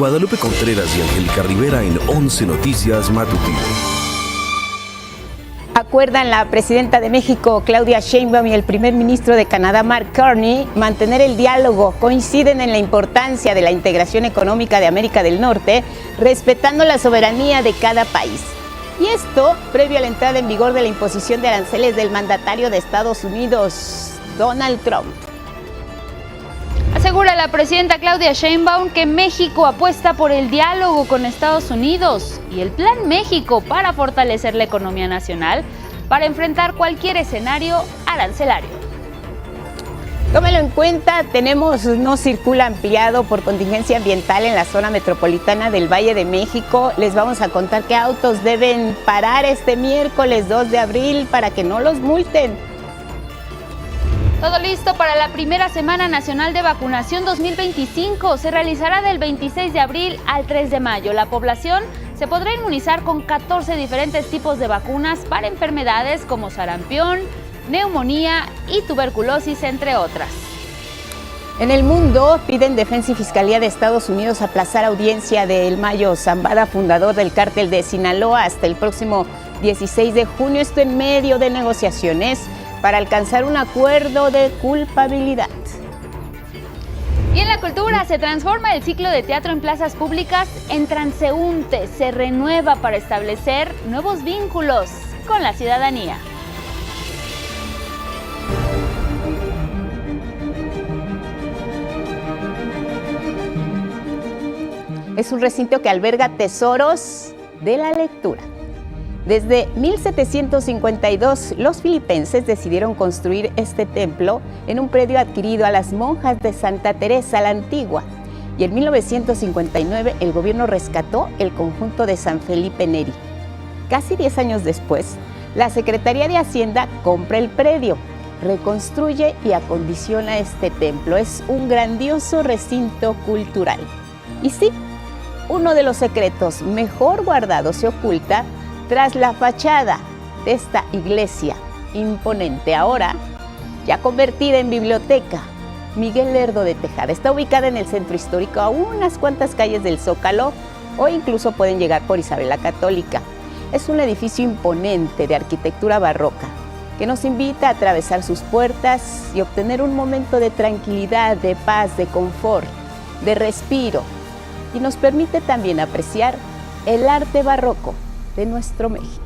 Guadalupe Contreras y Angélica Rivera en 11 Noticias Matutino. Acuerdan la presidenta de México, Claudia Sheinbaum, y el primer ministro de Canadá, Mark Carney, mantener el diálogo. Coinciden en la importancia de la integración económica de América del Norte, respetando la soberanía de cada país. Y esto previo a la entrada en vigor de la imposición de aranceles del mandatario de Estados Unidos, Donald Trump. Asegura la presidenta Claudia Sheinbaum que México apuesta por el diálogo con Estados Unidos y el Plan México para fortalecer la economía nacional para enfrentar cualquier escenario arancelario. Tómelo en cuenta, tenemos no circula ampliado por contingencia ambiental en la zona metropolitana del Valle de México. Les vamos a contar qué autos deben parar este miércoles 2 de abril para que no los multen. Todo listo para la primera Semana Nacional de Vacunación 2025. Se realizará del 26 de abril al 3 de mayo. La población se podrá inmunizar con 14 diferentes tipos de vacunas para enfermedades como sarampión, neumonía y tuberculosis, entre otras. En el mundo, piden Defensa y Fiscalía de Estados Unidos aplazar audiencia de El Mayo Zambada, fundador del cártel de Sinaloa, hasta el próximo 16 de junio. Esto en medio de negociaciones para alcanzar un acuerdo de culpabilidad. Y en la cultura se transforma el ciclo de teatro en plazas públicas en transeúnte. Se renueva para establecer nuevos vínculos con la ciudadanía. Es un recinto que alberga tesoros de la lectura. Desde 1752, los filipenses decidieron construir este templo en un predio adquirido a las monjas de Santa Teresa la Antigua. Y en 1959, el gobierno rescató el conjunto de San Felipe Neri. Casi 10 años después, la Secretaría de Hacienda compra el predio, reconstruye y acondiciona este templo. Es un grandioso recinto cultural. Y sí, uno de los secretos mejor guardados se oculta tras la fachada de esta iglesia imponente, ahora ya convertida en biblioteca. Miguel Lerdo de Tejada está ubicada en el centro histórico, a unas cuantas calles del Zócalo, o incluso pueden llegar por Isabel la Católica. Es un edificio imponente de arquitectura barroca que nos invita a atravesar sus puertas y obtener un momento de tranquilidad, de paz, de confort, de respiro, y nos permite también apreciar el arte barroco de nuestro México.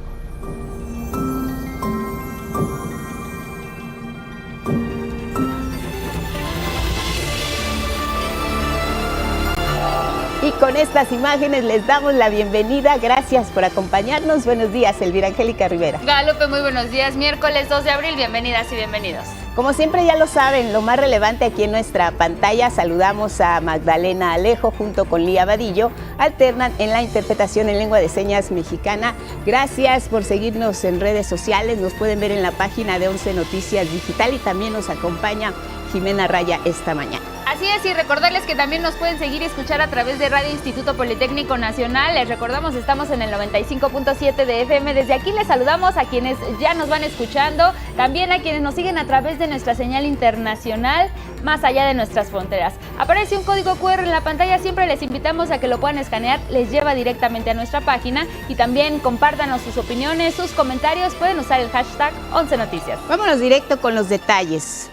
Y con estas imágenes les damos la bienvenida. Gracias por acompañarnos. Buenos días, Elvira Angélica Rivera. Guadalupe, muy buenos días. Miércoles 2 de abril, bienvenidas y bienvenidos. Como siempre ya lo saben, lo más relevante aquí en nuestra pantalla, saludamos a Magdalena Alejo junto con Lía Vadillo, alternan en la interpretación en lengua de señas mexicana. Gracias por seguirnos en redes sociales, nos pueden ver en la página de 11 Noticias Digital y también nos acompaña Jimena Raya esta mañana. Así es, y recordarles que también nos pueden seguir y escuchar a través de Radio Instituto Politécnico Nacional. Les recordamos, estamos en el 95.7 de FM. Desde aquí les saludamos a quienes ya nos van escuchando, también a quienes nos siguen a través de nuestra señal internacional, más allá de nuestras fronteras. Aparece un código QR en la pantalla, siempre les invitamos a que lo puedan escanear, les lleva directamente a nuestra página y también compártanos sus opiniones, sus comentarios, pueden usar el hashtag 11 Noticias. Vámonos directo con los detalles.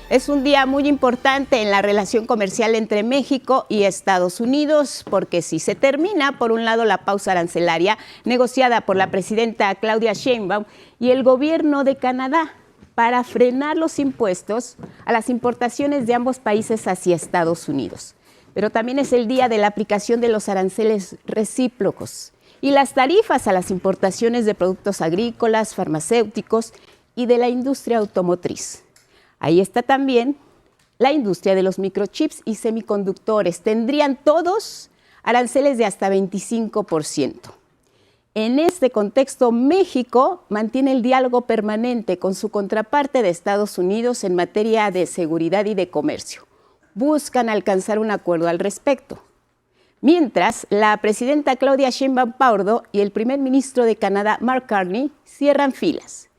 Es un día muy importante en la relación comercial entre México y Estados Unidos, porque si se termina, por un lado, la pausa arancelaria negociada por la presidenta Claudia Sheinbaum y el gobierno de Canadá para frenar los impuestos a las importaciones de ambos países hacia Estados Unidos. Pero también es el día de la aplicación de los aranceles recíprocos y las tarifas a las importaciones de productos agrícolas, farmacéuticos y de la industria automotriz. Ahí está también la industria de los microchips y semiconductores. Tendrían todos aranceles de hasta 25%. En este contexto, México mantiene el diálogo permanente con su contraparte de Estados Unidos en materia de seguridad y de comercio. Buscan alcanzar un acuerdo al respecto. Mientras, la presidenta Claudia Sheinbaum Pardo y el primer ministro de Canadá, Mark Carney, cierran filas.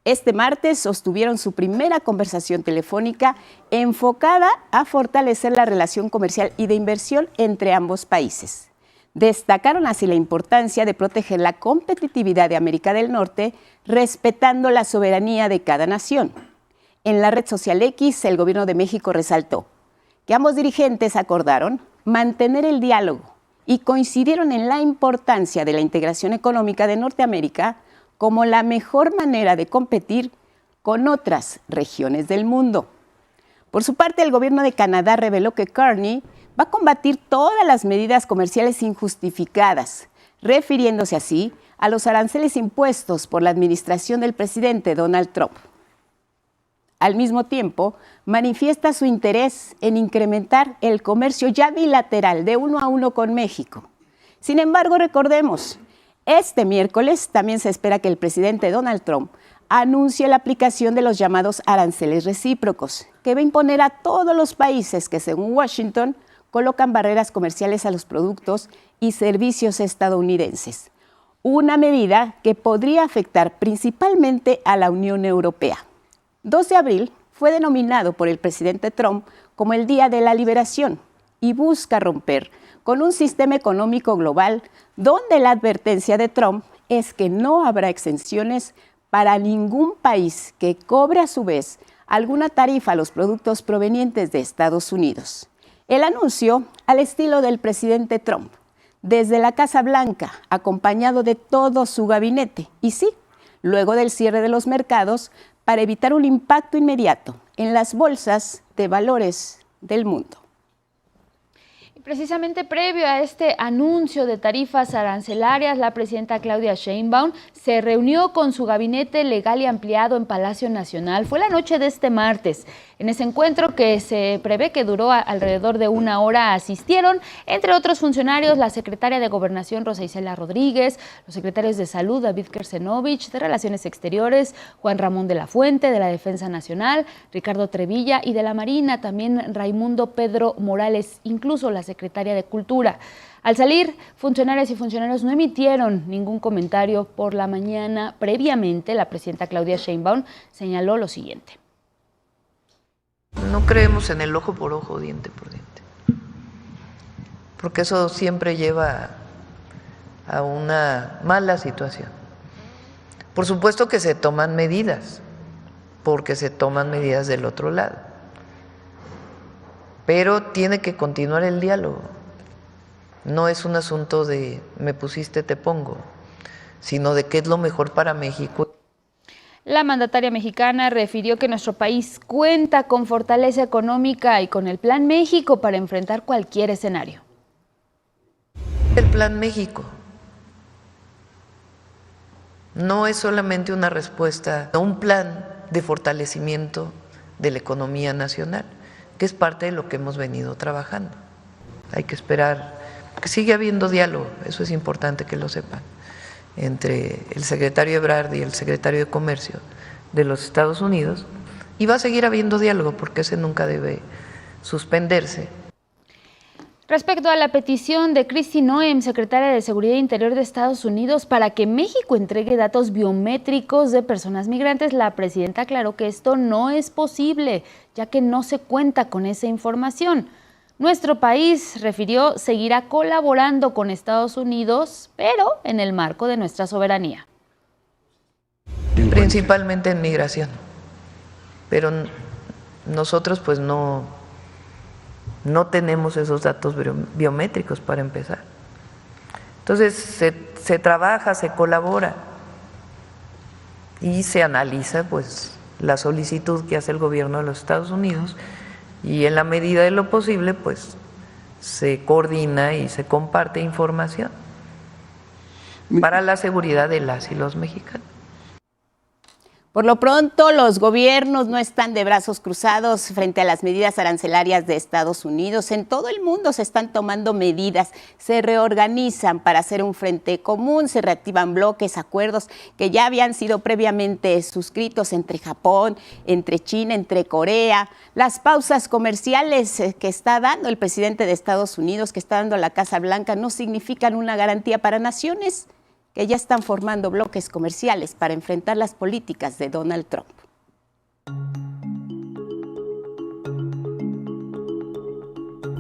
Este martes sostuvieron su primera conversación telefónica enfocada a fortalecer la relación comercial y de inversión entre ambos países. Destacaron así la importancia de proteger la competitividad de América del Norte, respetando la soberanía de cada nación. En la red social X, el gobierno de México resaltó que ambos dirigentes acordaron mantener el diálogo y coincidieron en la importancia de la integración económica de Norteamérica como la mejor manera de competir con otras regiones del mundo. Por su parte, el gobierno de Canadá reveló que Carney va a combatir todas las medidas comerciales injustificadas, refiriéndose así a los aranceles impuestos por la administración del presidente Donald Trump. Al mismo tiempo, manifiesta su interés en incrementar el comercio ya bilateral de 1 a 1 con México. Sin embargo, recordemos, este miércoles también se espera que el presidente Donald Trump anuncie la aplicación de los llamados aranceles recíprocos, que va a imponer a todos los países que, según Washington, colocan barreras comerciales a los productos y servicios estadounidenses. Una medida que podría afectar principalmente a la Unión Europea. 2 de abril fue denominado por el presidente Trump como el Día de la Liberación y busca romper con un sistema económico global donde la advertencia de Trump es que no habrá exenciones para ningún país que cobre a su vez alguna tarifa a los productos provenientes de Estados Unidos. El anuncio al estilo del presidente Trump, desde la Casa Blanca, acompañado de todo su gabinete. Y sí, luego del cierre de los mercados, para evitar un impacto inmediato en las bolsas de valores del mundo. Precisamente previo a este anuncio de tarifas arancelarias, la presidenta Claudia Sheinbaum se reunió con su gabinete legal y ampliado en Palacio Nacional. Fue la noche de este martes. En ese encuentro, que se prevé que duró alrededor de 1 hora, asistieron, entre otros funcionarios, la secretaria de Gobernación, Rosa Isela Rodríguez, los secretarios de Salud, David Kersenovich, de Relaciones Exteriores, Juan Ramón de la Fuente, de la Defensa Nacional, Ricardo Trevilla, y de la Marina, también Raimundo Pedro Morales, incluso la secretaria de Cultura. Al salir, funcionarias y funcionarios no emitieron ningún comentario. Por la mañana, previamente, la presidenta Claudia Sheinbaum señaló lo siguiente. No creemos en el ojo por ojo, diente por diente, porque eso siempre lleva a una mala situación. Por supuesto que se toman medidas, porque se toman medidas del otro lado, pero tiene que continuar el diálogo. No es un asunto de me pusiste, te pongo, sino de qué es lo mejor para México. La mandataria mexicana refirió que nuestro país cuenta con fortaleza económica y con el Plan México para enfrentar cualquier escenario. El Plan México no es solamente una respuesta, un plan de fortalecimiento de la economía nacional, que es parte de lo que hemos venido trabajando. Hay que esperar, porque sigue habiendo diálogo, eso es importante que lo sepan, entre el secretario Ebrard y el secretario de Comercio de los Estados Unidos, y va a seguir habiendo diálogo porque ese nunca debe suspenderse. Respecto a la petición de Kristi Noem, secretaria de Seguridad Interior de Estados Unidos, para que México entregue datos biométricos de personas migrantes, la presidenta aclaró que esto no es posible, ya que no se cuenta con esa información. Nuestro país, refirió, seguirá colaborando con Estados Unidos, pero en el marco de nuestra soberanía. Principalmente en migración, pero nosotros pues no tenemos esos datos biométricos para empezar. Entonces se trabaja, se colabora y se analiza pues la solicitud que hace el gobierno de los Estados Unidos, y en la medida de lo posible pues se coordina y se comparte información para la seguridad de las y los mexicanos. Por lo pronto, los gobiernos no están de brazos cruzados frente a las medidas arancelarias de Estados Unidos. En todo el mundo se están tomando medidas, se reorganizan para hacer un frente común, se reactivan bloques, acuerdos que ya habían sido previamente suscritos entre Japón, entre China, entre Corea. Las pausas comerciales que está dando el presidente de Estados Unidos, que está dando la Casa Blanca, no significan una garantía para naciones que ya están formando bloques comerciales para enfrentar las políticas de Donald Trump.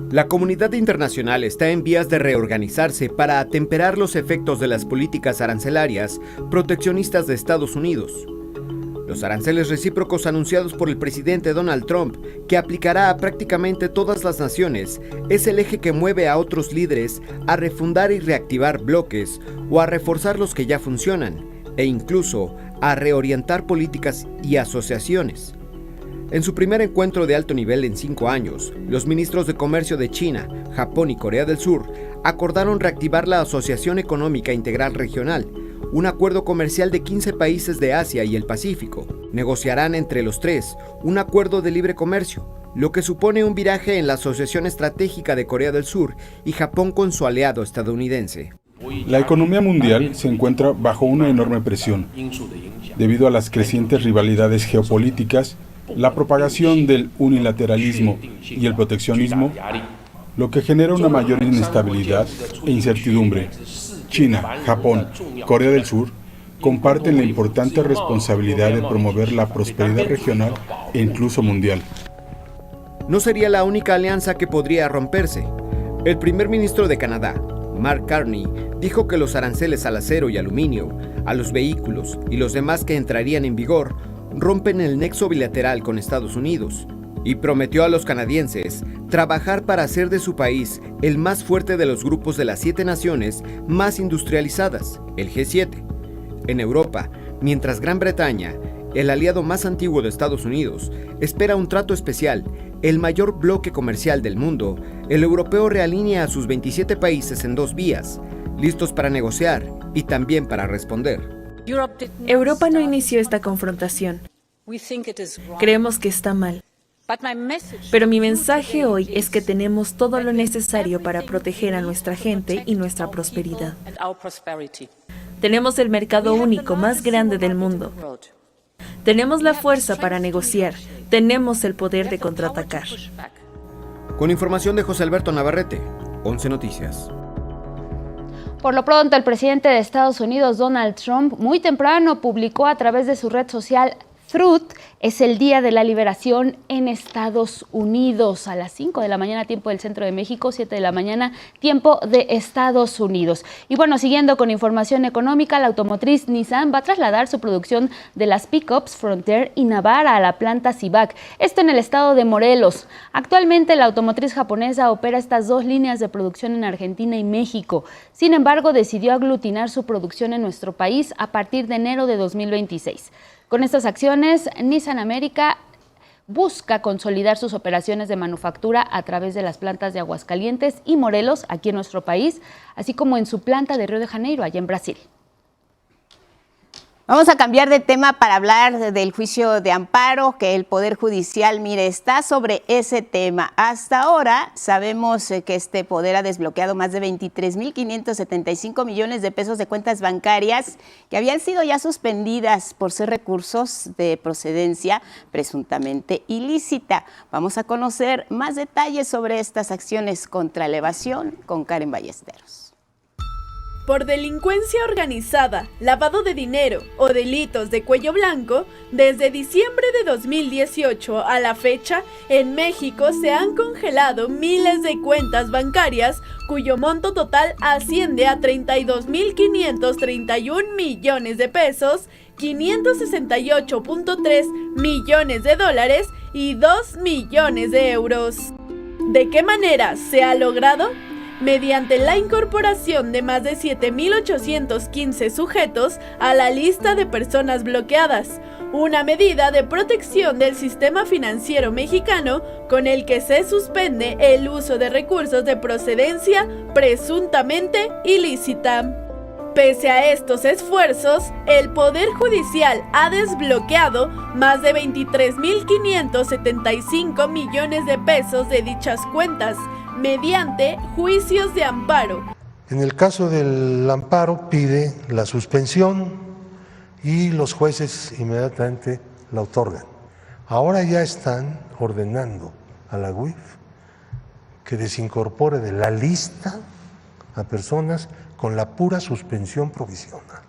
La comunidad internacional está en vías de reorganizarse para atemperar los efectos de las políticas arancelarias proteccionistas de Estados Unidos. Los aranceles recíprocos anunciados por el presidente Donald Trump, que aplicará a prácticamente todas las naciones, es el eje que mueve a otros líderes a refundar y reactivar bloques o a reforzar los que ya funcionan, e incluso a reorientar políticas y asociaciones. En su primer encuentro de alto nivel en 5 años, los ministros de Comercio de China, Japón y Corea del Sur acordaron reactivar la Asociación Económica Integral Regional, un acuerdo comercial de 15 países de Asia y el Pacífico. Negociarán entre los tres un acuerdo de libre comercio, lo que supone un viraje en la Asociación Estratégica de Corea del Sur y Japón con su aliado estadounidense. La economía mundial se encuentra bajo una enorme presión, debido a las crecientes rivalidades geopolíticas, la propagación del unilateralismo y el proteccionismo, lo que genera una mayor inestabilidad e incertidumbre. China, Japón, Corea del Sur comparten la importante responsabilidad de promover la prosperidad regional e incluso mundial. No sería la única alianza que podría romperse. El primer ministro de Canadá, Mark Carney, dijo que los aranceles al acero y aluminio, a los vehículos y los demás que entrarían en vigor rompen el nexo bilateral con Estados Unidos, y prometió a los canadienses trabajar para hacer de su país el más fuerte de los grupos de las 7 naciones más industrializadas, el G7. En Europa, mientras Gran Bretaña, el aliado más antiguo de Estados Unidos, espera un trato especial, el mayor bloque comercial del mundo, el europeo realinea a sus 27 países en 2 vías, listos para negociar y también para responder. Europa no inició esta confrontación. Creemos que está mal. Pero mi mensaje hoy es que tenemos todo lo necesario para proteger a nuestra gente y nuestra prosperidad. Tenemos el mercado único más grande del mundo. Tenemos la fuerza para negociar. Tenemos el poder de contraatacar. Con información de José Alberto Navarrete, 11 Noticias. Por lo pronto, el presidente de Estados Unidos, Donald Trump, muy temprano publicó a través de su red social Truth, es el día de la liberación en Estados Unidos, a las 5 de la mañana, tiempo del centro de México, 7 de la mañana, tiempo de Estados Unidos. Y bueno, siguiendo con información económica, la automotriz Nissan va a trasladar su producción de las pickups Frontier y Navara a la planta Civac, esto en el estado de Morelos. Actualmente la automotriz japonesa opera estas 2 líneas de producción en Argentina y México. Sin embargo, decidió aglutinar su producción en nuestro país a partir de enero de 2026. Con estas acciones, Nissan América busca consolidar sus operaciones de manufactura a través de las plantas de Aguascalientes y Morelos, aquí en nuestro país, así como en su planta de Río de Janeiro, allá en Brasil. Vamos a cambiar de tema para hablar del juicio de amparo que el Poder Judicial, mire, está sobre ese tema. Hasta ahora sabemos que este poder ha desbloqueado más de 23.575 millones de pesos de cuentas bancarias que habían sido ya suspendidas por ser recursos de procedencia presuntamente ilícita. Vamos a conocer más detalles sobre estas acciones contra la evasión con Karen Ballesteros. Por delincuencia organizada, lavado de dinero o delitos de cuello blanco, desde diciembre de 2018 a la fecha, en México se han congelado miles de cuentas bancarias cuyo monto total asciende a 32.531 millones de pesos, 568.3 millones de dólares y 2 millones de euros. ¿De qué manera se ha logrado? Mediante la incorporación de más de 7.815 sujetos a la lista de personas bloqueadas, una medida de protección del sistema financiero mexicano con el que se suspende el uso de recursos de procedencia presuntamente ilícita. Pese a estos esfuerzos, el Poder Judicial ha desbloqueado más de 23.575 millones de pesos de dichas cuentas, mediante juicios de amparo. En el caso del amparo pide la suspensión y los jueces inmediatamente la otorgan. Ahora ya están ordenando a la UIF que desincorpore de la lista a personas con la pura suspensión provisional,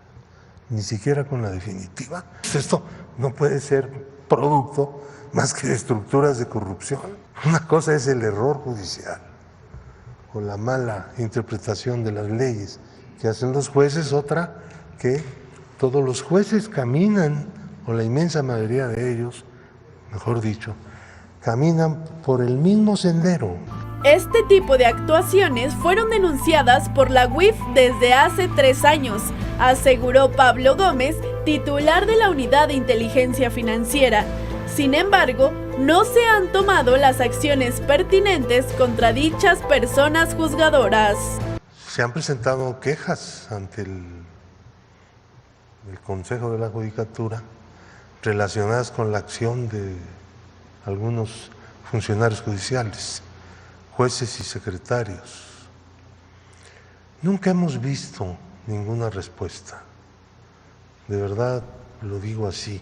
ni siquiera con la definitiva. Esto no puede ser producto más que de estructuras de corrupción. Una cosa es el error judicial o la mala interpretación de las leyes que hacen los jueces, otra que todos los jueces caminan, o la inmensa mayoría de ellos, mejor dicho, caminan por el mismo sendero. Este tipo de actuaciones fueron denunciadas por la UIF desde hace 3 años, aseguró Pablo Gómez, titular de la Unidad de Inteligencia Financiera. Sin embargo, no se han tomado las acciones pertinentes contra dichas personas juzgadoras. Se han presentado quejas ante el Consejo de la Judicatura relacionadas con la acción de algunos funcionarios judiciales, jueces y secretarios. Nunca hemos visto ninguna respuesta. De verdad lo digo así,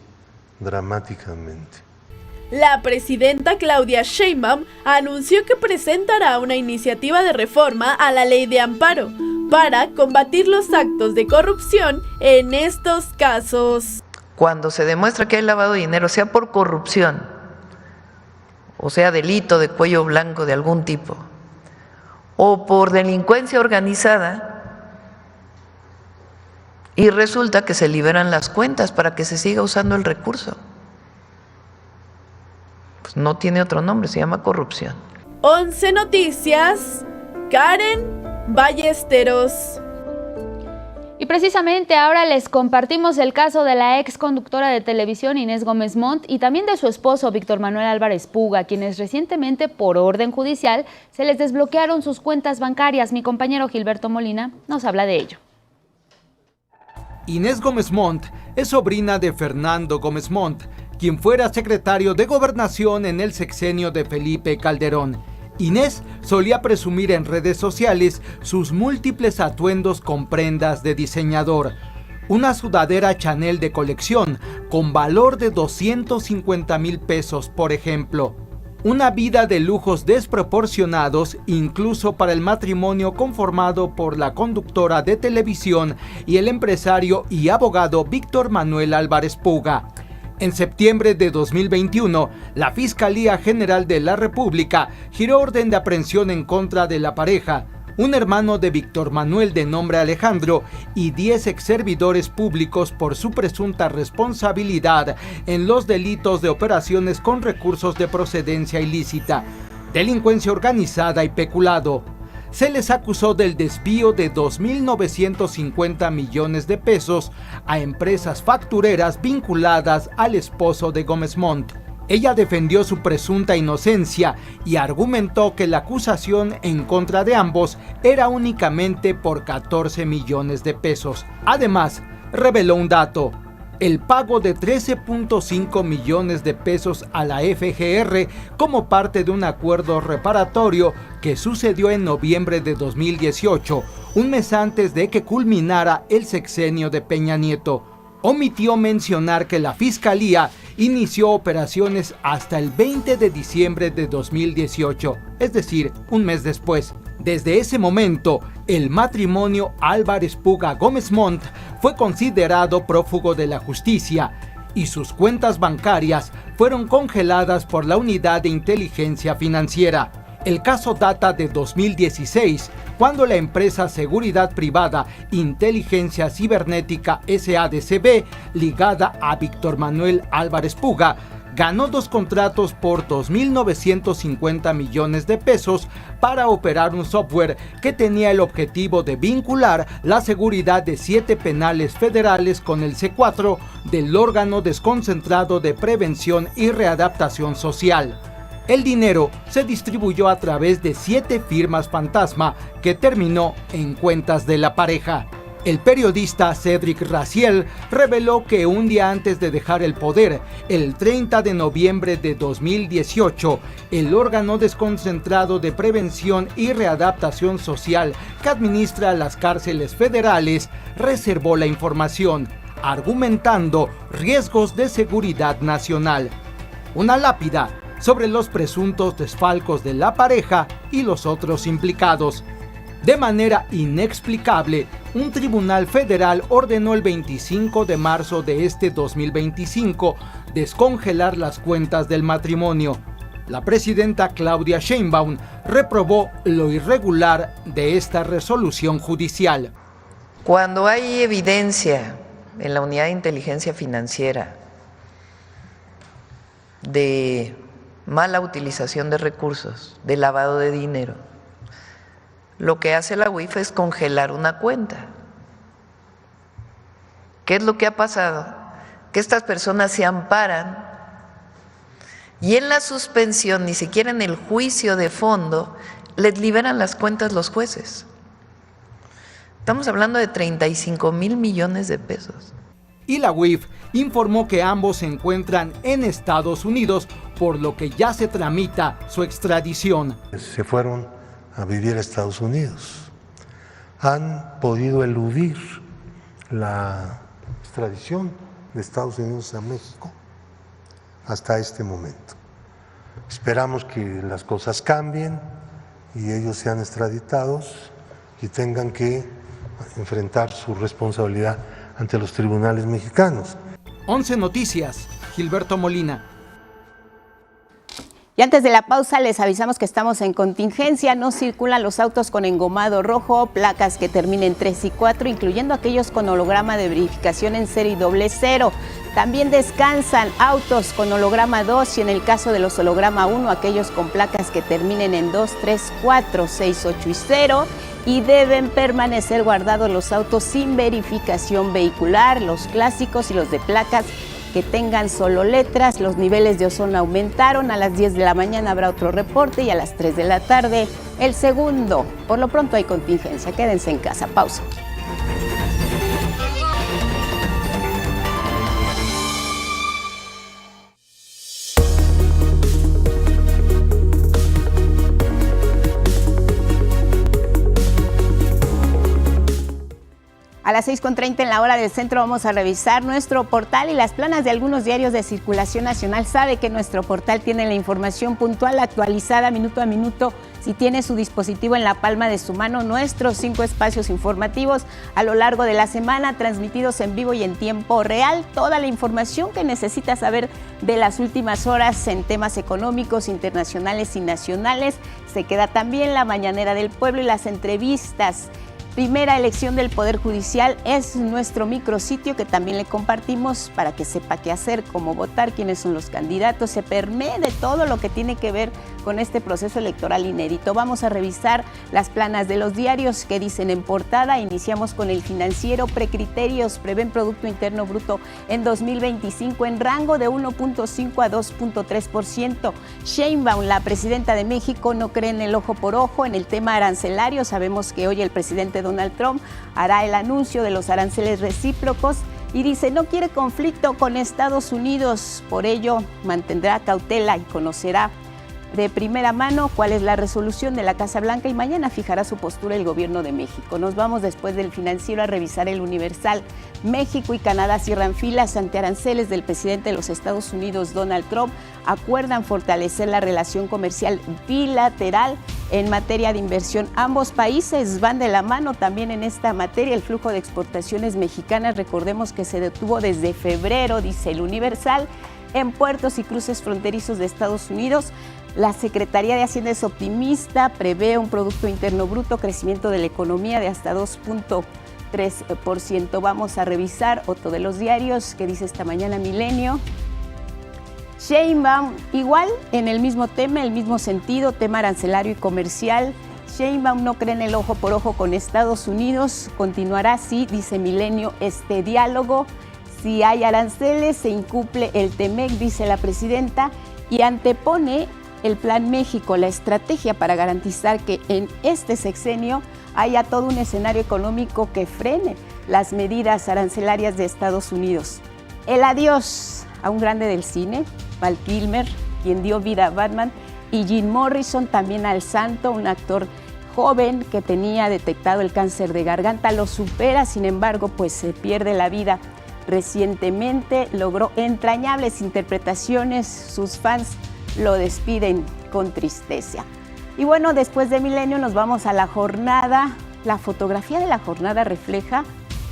dramáticamente. La presidenta Claudia Sheinbaum anunció que presentará una iniciativa de reforma a la ley de amparo para combatir los actos de corrupción en estos casos. Cuando se demuestra que hay lavado de dinero, sea por corrupción, o sea delito de cuello blanco de algún tipo, o por delincuencia organizada, y resulta que se liberan las cuentas para que se siga usando el recurso. Pues no tiene otro nombre, se llama corrupción. 11 Noticias, Karen Ballesteros. Y precisamente ahora les compartimos el caso de la ex conductora de televisión Inés Gómez Montt y también de su esposo Víctor Manuel Álvarez Puga, quienes recientemente por orden judicial se les desbloquearon sus cuentas bancarias. Mi compañero Gilberto Molina nos habla de ello. Inés Gómez Montt es sobrina de Fernando Gómez Montt, quien fuera secretario de Gobernación en el sexenio de Felipe Calderón. Inés solía presumir en redes sociales sus múltiples atuendos con prendas de diseñador. Una sudadera Chanel de colección con valor de 250,000 pesos, por ejemplo. Una vida de lujos desproporcionados incluso para el matrimonio conformado por la conductora de televisión y el empresario y abogado Víctor Manuel Álvarez Puga. En septiembre de 2021, la Fiscalía General de la República giró orden de aprehensión en contra de la pareja, un hermano de Víctor Manuel de nombre Alejandro y 10 exservidores públicos por su presunta responsabilidad en los delitos de operaciones con recursos de procedencia ilícita, delincuencia organizada y peculado. Se les acusó del desvío de 2.950 millones de pesos a empresas factureras vinculadas al esposo de Gómez Montt. Ella defendió su presunta inocencia y argumentó que la acusación en contra de ambos era únicamente por 14 millones de pesos. Además, reveló un dato: el pago de 13.5 millones de pesos a la FGR como parte de un acuerdo reparatorio que sucedió en noviembre de 2018, un mes antes de que culminara el sexenio de Peña Nieto. Omitió mencionar que la Fiscalía inició operaciones hasta el 20 de diciembre de 2018, es decir, un mes después. Desde ese momento, el matrimonio Álvarez Puga Gómez Montt fue considerado prófugo de la justicia y sus cuentas bancarias fueron congeladas por la Unidad de Inteligencia Financiera. El caso data de 2016, cuando la empresa seguridad privada Inteligencia Cibernética SADCB, ligada a Víctor Manuel Álvarez Puga, ganó 2 contratos por 2.950 millones de pesos para operar un software que tenía el objetivo de vincular la seguridad de 7 penales federales con el C4 del órgano desconcentrado de prevención y readaptación social. El dinero se distribuyó a través de 7 firmas fantasma que terminó en cuentas de la pareja. El periodista Cédric Raziel reveló que un día antes de dejar el poder, el 30 de noviembre de 2018, el órgano desconcentrado de prevención y readaptación social que administra las cárceles federales reservó la información, argumentando riesgos de seguridad nacional. Una lápida sobre los presuntos desfalcos de la pareja y los otros implicados. De manera inexplicable, un tribunal federal ordenó el 25 de marzo de este 2025 descongelar las cuentas del matrimonio. La presidenta Claudia Sheinbaum reprobó lo irregular de esta resolución judicial. Cuando hay evidencia en la unidad de inteligencia financiera de mala utilización de recursos, de lavado de dinero, lo que hace la UIF es congelar una cuenta. ¿Qué es lo que ha pasado? Que estas personas se amparan y en la suspensión, ni siquiera en el juicio de fondo, les liberan las cuentas los jueces. Estamos hablando de 35,000 millones de pesos. Y la UIF informó que ambos se encuentran en Estados Unidos, por lo que ya se tramita su extradición. Se fueron a vivir a Estados Unidos. Han podido eludir la extradición de Estados Unidos a México hasta este momento. Esperamos que las cosas cambien y ellos sean extraditados y tengan que enfrentar su responsabilidad ante los tribunales mexicanos. 11 Noticias, Gilberto Molina. Y antes de la pausa les avisamos que estamos en contingencia, no circulan los autos con engomado rojo, placas que terminen 3 y 4, incluyendo aquellos con holograma de verificación en 0 y 00. También descansan autos con holograma 2 y en el caso de los holograma 1, aquellos con placas que terminen en 2, 3, 4, 6, 8 y 0. Y deben permanecer guardados los autos sin verificación vehicular, los clásicos y los de placas que tengan solo letras. Los niveles de ozono aumentaron, a las 10 de la mañana habrá otro reporte y a las 3 de la tarde el segundo. Por lo pronto hay contingencia, quédense en casa, pausa. A las 6:30 en la hora del centro vamos a revisar nuestro portal y las planas de algunos diarios de circulación nacional. Sabe que nuestro portal tiene la información puntual, actualizada minuto a minuto. Si tiene su dispositivo en la palma de su mano, nuestros 5 espacios informativos a lo largo de la semana, transmitidos en vivo y en tiempo real. Toda la información que necesita saber de las últimas horas en temas económicos, internacionales y nacionales. Se queda también la mañanera del pueblo y las entrevistas. Primera elección del Poder Judicial es nuestro micrositio que también le compartimos para que sepa qué hacer, cómo votar, quiénes son los candidatos, se permee de todo lo que tiene que ver con este proceso electoral inédito. Vamos a revisar las planas de los diarios que dicen en portada. Iniciamos con El Financiero. Precriterios prevén Producto Interno Bruto en 2025 en rango de 1.5 a 2.3%. Sheinbaum, la presidenta de México, no cree en el ojo por ojo. En el tema arancelario, sabemos que hoy el presidente Donald Trump hará el anuncio de los aranceles recíprocos y dice no quiere conflicto con Estados Unidos, por ello mantendrá cautela y conocerá de primera mano cuál es la resolución de la Casa Blanca y mañana fijará su postura el gobierno de México. Nos vamos después del Financiero a revisar el Universal. México y Canadá cierran filas ante aranceles del presidente de los Estados Unidos, Donald Trump. Acuerdan fortalecer la relación comercial bilateral en materia de inversión. Ambos países van de la mano también en esta materia. El flujo de exportaciones mexicanas, recordemos que se detuvo desde febrero, dice el Universal, en puertos y cruces fronterizos de Estados Unidos. La Secretaría de Hacienda es optimista, prevé un Producto Interno Bruto, crecimiento de la economía de hasta 2.3%. Vamos a revisar otro de los diarios que dice esta mañana Milenio. Sheinbaum, igual en el mismo tema, el mismo sentido, tema arancelario y comercial. Sheinbaum no cree en el ojo por ojo con Estados Unidos, continuará así, dice Milenio, este diálogo. Si hay aranceles, se incumple el TEMEC, dice la presidenta, y antepone el Plan México, la estrategia para garantizar que en este sexenio haya todo un escenario económico que frene las medidas arancelarias de Estados Unidos. El adiós a un grande del cine, Val Kilmer, quien dio vida a Batman, y Jim Morrison, también al santo, un actor joven que tenía detectado el cáncer de garganta, lo supera, sin embargo, pues se pierde la vida. Recientemente logró entrañables interpretaciones, sus fans lo despiden con tristeza. Y bueno, después de Milenio nos vamos a la jornada. La fotografía de la jornada refleja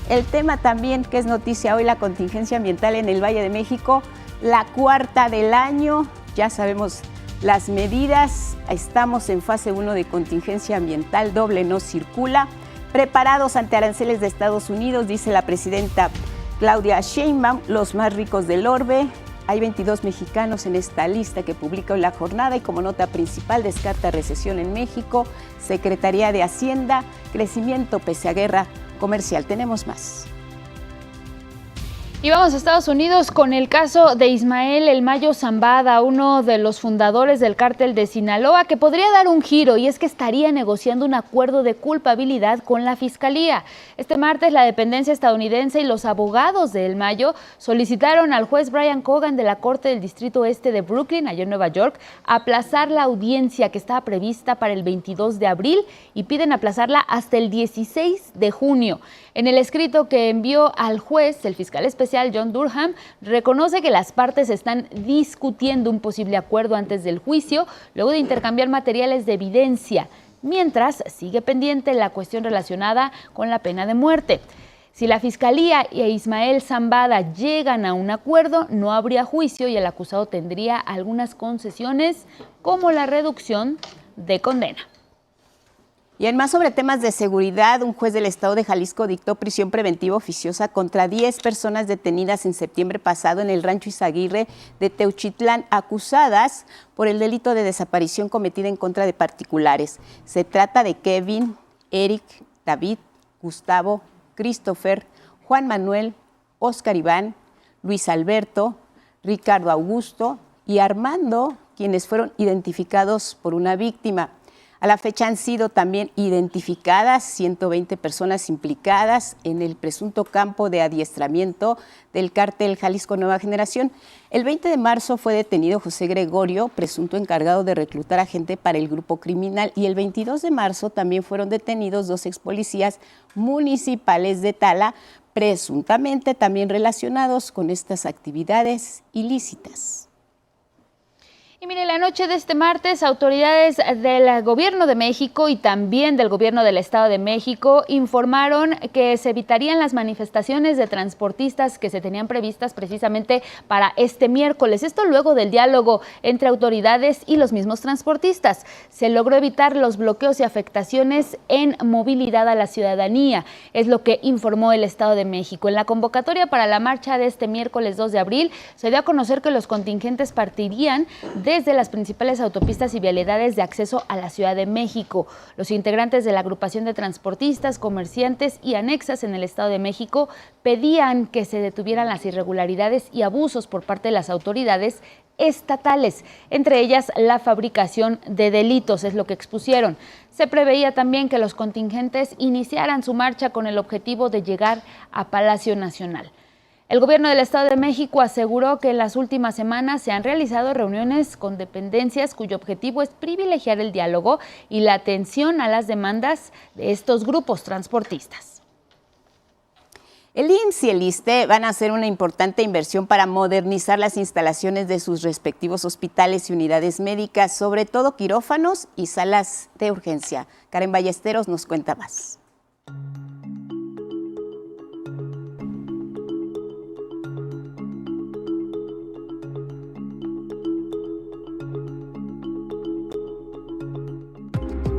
el tema también que es noticia hoy, la contingencia ambiental en el Valle de México, la cuarta del año. Ya sabemos las medidas, estamos en fase 1 de contingencia ambiental, doble no circula. Preparados ante aranceles de Estados Unidos, dice la presidenta Claudia Sheinbaum, los más ricos del orbe. Hay 22 mexicanos en esta lista que publica hoy la jornada y como nota principal descarta recesión en México, Secretaría de Hacienda, crecimiento pese a guerra comercial. Tenemos más. Y vamos a Estados Unidos con el caso de Ismael El Mayo Zambada, uno de los fundadores del cártel de Sinaloa, que podría dar un giro, y es que estaría negociando un acuerdo de culpabilidad con la Fiscalía. Este martes, la dependencia estadounidense y los abogados de El Mayo solicitaron al juez Brian Cogan de la Corte del Distrito Este de Brooklyn, allá en Nueva York, aplazar la audiencia que estaba prevista para el 22 de abril y piden aplazarla hasta el 16 de junio. En el escrito que envió al juez, el fiscal especial John Durham reconoce que las partes están discutiendo un posible acuerdo antes del juicio, luego de intercambiar materiales de evidencia, mientras sigue pendiente la cuestión relacionada con la pena de muerte. Si la Fiscalía y Ismael Zambada llegan a un acuerdo, no habría juicio y el acusado tendría algunas concesiones, como la reducción de condena. Y en más sobre temas de seguridad, un juez del estado de Jalisco dictó prisión preventiva oficiosa contra 10 personas detenidas en septiembre pasado en el rancho Izaguirre de Teuchitlán, acusadas por el delito de desaparición cometida en contra de particulares. Se trata de Kevin, Eric, David, Gustavo, Christopher, Juan Manuel, Oscar Iván, Luis Alberto, Ricardo Augusto y Armando, quienes fueron identificados por una víctima. A la fecha han sido también identificadas 120 personas implicadas en el presunto campo de adiestramiento del cártel Jalisco Nueva Generación. El 20 de marzo fue detenido José Gregorio, presunto encargado de reclutar a gente para el grupo criminal, y el 22 de marzo también fueron detenidos 2 expolicías municipales de Tala, presuntamente también relacionados con estas actividades ilícitas. Y mire, la noche de este martes, autoridades del Gobierno de México y también del Gobierno del Estado de México informaron que se evitarían las manifestaciones de transportistas que se tenían previstas precisamente para este miércoles. Esto luego del diálogo entre autoridades y los mismos transportistas. Se logró evitar los bloqueos y afectaciones en movilidad a la ciudadanía, es lo que informó el Estado de México. En la convocatoria para la marcha de este miércoles 2 de abril, se dio a conocer que los contingentes partirían desde las principales autopistas y vialidades de acceso a la Ciudad de México. Los integrantes de la agrupación de transportistas, comerciantes y anexas en el Estado de México pedían que se detuvieran las irregularidades y abusos por parte de las autoridades estatales, entre ellas la fabricación de delitos, es lo que expusieron. Se preveía también que los contingentes iniciaran su marcha con el objetivo de llegar a Palacio Nacional. El Gobierno del Estado de México aseguró que en las últimas semanas se han realizado reuniones con dependencias cuyo objetivo es privilegiar el diálogo y la atención a las demandas de estos grupos transportistas. El IMSS y el ISSSTE van a hacer una importante inversión para modernizar las instalaciones de sus respectivos hospitales y unidades médicas, sobre todo quirófanos y salas de urgencia. Karen Ballesteros nos cuenta más.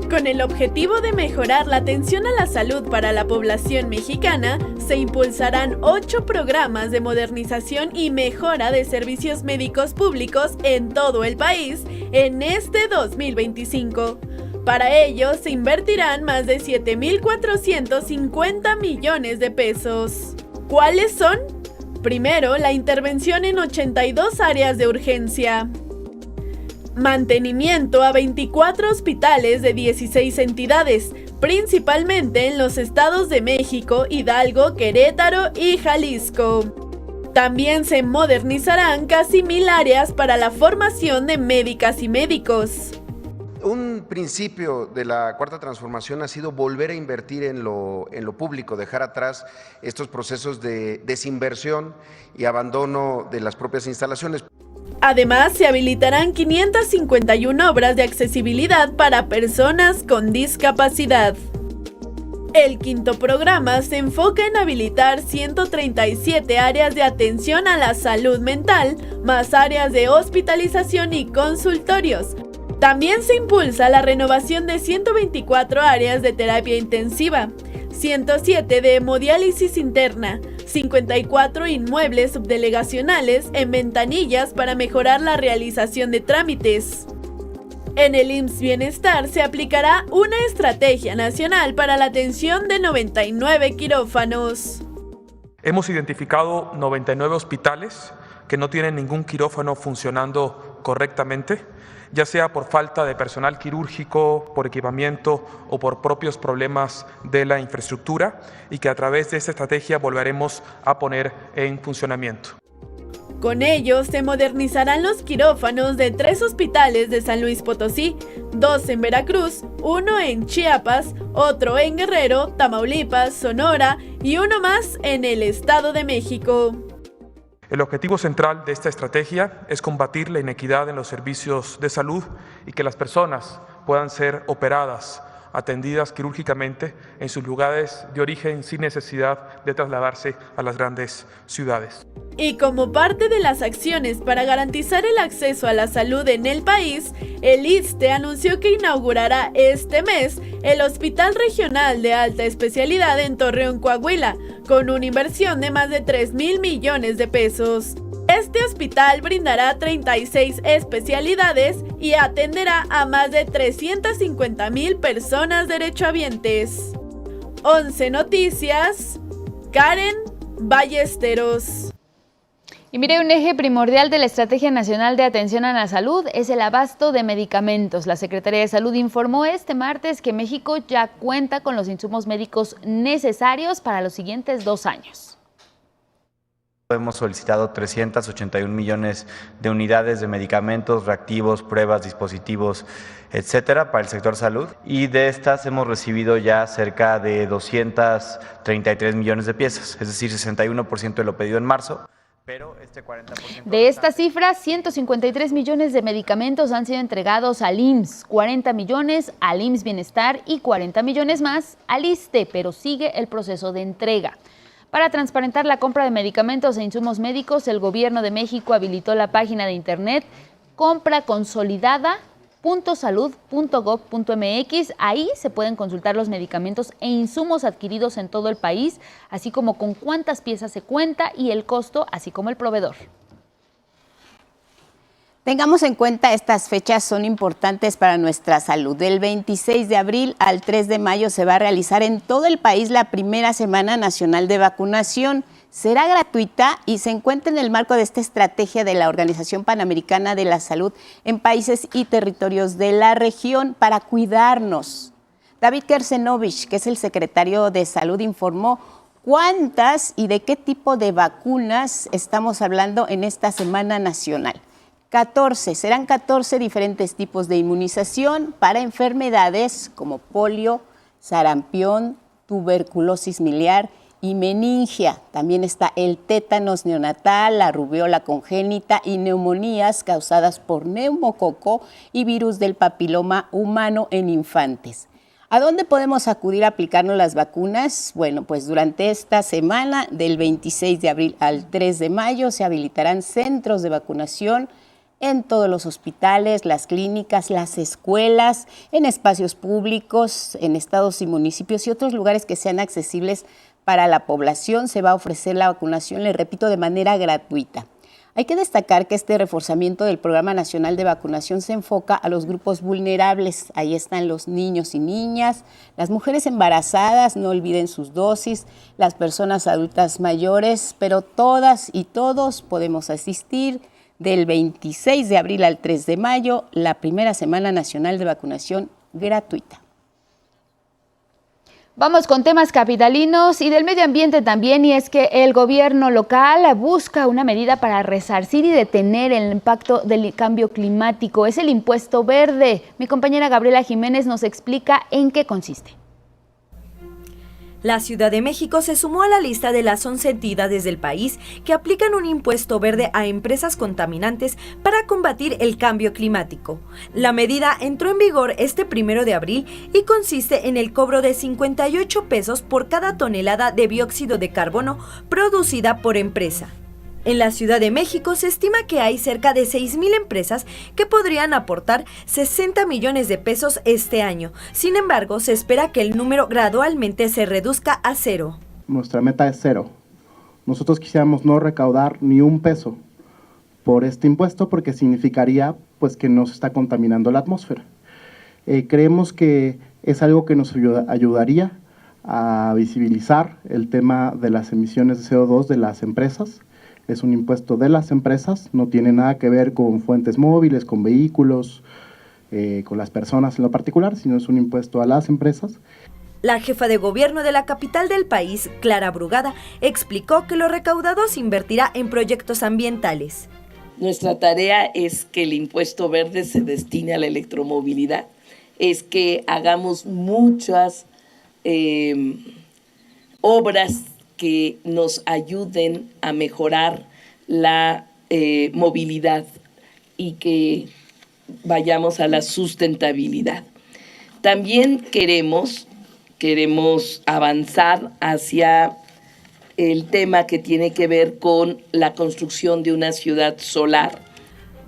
Con el objetivo de mejorar la atención a la salud para la población mexicana, se impulsarán 8 programas de modernización y mejora de servicios médicos públicos en todo el país en este 2025. Para ello, se invertirán más de 7,450 millones de pesos. ¿Cuáles son? Primero, la intervención en 82 áreas de urgencia. Mantenimiento a 24 hospitales de 16 entidades, principalmente en los estados de México, Hidalgo, Querétaro y Jalisco. También se modernizarán casi 1,000 áreas para la formación de médicas y médicos. Un principio de la Cuarta Transformación ha sido volver a invertir en lo público, dejar atrás estos procesos de desinversión y abandono de las propias instalaciones. Además, se habilitarán 551 obras de accesibilidad para personas con discapacidad. El quinto programa se enfoca en habilitar 137 áreas de atención a la salud mental, más áreas de hospitalización y consultorios. También se impulsa la renovación de 124 áreas de terapia intensiva, 107 de hemodiálisis interna, 54 inmuebles subdelegacionales en ventanillas para mejorar la realización de trámites. En el IMSS Bienestar se aplicará una estrategia nacional para la atención de 99 quirófanos. Hemos identificado 99 hospitales que no tienen ningún quirófano funcionando correctamente, ya sea por falta de personal quirúrgico, por equipamiento o por propios problemas de la infraestructura, y que a través de esta estrategia volveremos a poner en funcionamiento. Con ello, se modernizarán los quirófanos de 3 hospitales de San Luis Potosí, 2 en Veracruz, 1 en Chiapas, otro en Guerrero, Tamaulipas, Sonora y uno más en el Estado de México. El objetivo central de esta estrategia es combatir la inequidad en los servicios de salud y que las personas puedan ser operadas, atendidas quirúrgicamente en sus lugares de origen sin necesidad de trasladarse a las grandes ciudades. Y como parte de las acciones para garantizar el acceso a la salud en el país, el ISSSTE anunció que inaugurará este mes el Hospital Regional de Alta Especialidad en Torreón, Coahuila, con una inversión de más de 3,000 millones de pesos. Este hospital brindará 36 especialidades y atenderá a más de 350,000 personas derechohabientes. 11 Noticias, Karen Ballesteros. Y mire, un eje primordial de la Estrategia Nacional de Atención a la Salud es el abasto de medicamentos. La Secretaría de Salud informó este martes que México ya cuenta con los insumos médicos necesarios para los siguientes 2 años. Hemos solicitado 381 millones de unidades de medicamentos, reactivos, pruebas, dispositivos, etcétera, para el sector salud. Y de estas hemos recibido ya cerca de 233 millones de piezas, es decir, 61% de lo pedido en marzo. Pero este 40%... De estas cifras, 153 millones de medicamentos han sido entregados al IMSS, 40 millones al IMSS Bienestar y 40 millones más al ISSSTE, pero sigue el proceso de entrega. Para transparentar la compra de medicamentos e insumos médicos, el Gobierno de México habilitó la página de internet compraconsolidada.salud.gov.mx. Ahí se pueden consultar los medicamentos e insumos adquiridos en todo el país, así como con cuántas piezas se cuenta y el costo, así como el proveedor. Tengamos en cuenta, estas fechas son importantes para nuestra salud. Del 26 de abril al 3 de mayo se va a realizar en todo el país la primera Semana Nacional de Vacunación. Será gratuita y se encuentra en el marco de esta estrategia de la Organización Panamericana de la Salud en países y territorios de la región para cuidarnos. David Kersenovich, que es el secretario de Salud, informó cuántas y de qué tipo de vacunas estamos hablando en esta Semana Nacional. Serán 14 diferentes tipos de inmunización para enfermedades como polio, sarampión, tuberculosis miliar y meningia. También está el tétanos neonatal, la rubiola congénita y neumonías causadas por neumococo y virus del papiloma humano en infantes. ¿A dónde podemos acudir a aplicarnos las vacunas? Bueno, pues durante esta semana, del 26 de abril al 3 de mayo, se habilitarán centros de vacunación en todos los hospitales, las clínicas, las escuelas, en espacios públicos, en estados y municipios y otros lugares que sean accesibles para la población. Se va a ofrecer la vacunación, les repito, de manera gratuita. Hay que destacar que este reforzamiento del Programa Nacional de Vacunación se enfoca a los grupos vulnerables. Ahí están los niños y niñas, las mujeres embarazadas, no olviden sus dosis, las personas adultas mayores, pero todas y todos podemos asistir. Del 26 de abril al 3 de mayo, la primera Semana Nacional de Vacunación gratuita. Vamos con temas capitalinos y del medio ambiente también, y es que el gobierno local busca una medida para resarcir y detener el impacto del cambio climático. Es el impuesto verde. Mi compañera Gabriela Jiménez nos explica en qué consiste. La Ciudad de México se sumó a la lista de las 11 entidades del país que aplican un impuesto verde a empresas contaminantes para combatir el cambio climático. La medida entró en vigor este 1 de abril y consiste en el cobro de 58 pesos por cada tonelada de dióxido de carbono producida por empresa. En la Ciudad de México se estima que hay cerca de 6,000 empresas que podrían aportar 60 millones de pesos este año. Sin embargo, se espera que el número gradualmente se reduzca a 0. Nuestra meta es 0. Nosotros quisiéramos no recaudar ni un peso por este impuesto porque significaría pues que no se está contaminando la atmósfera. Creemos que es algo que nos ayudaría a visibilizar el tema de las emisiones de CO2 de las empresas. Es un impuesto de las empresas, no tiene nada que ver con fuentes móviles, con vehículos, con las personas en lo particular, sino es un impuesto a las empresas. La jefa de gobierno de la capital del país, Clara Brugada, explicó que lo recaudado se invertirá en proyectos ambientales. Nuestra tarea es que el impuesto verde se destine a la electromovilidad, es que hagamos muchas obras que nos ayuden a mejorar la movilidad y que vayamos a la sustentabilidad. También queremos avanzar hacia el tema que tiene que ver con la construcción de una ciudad solar.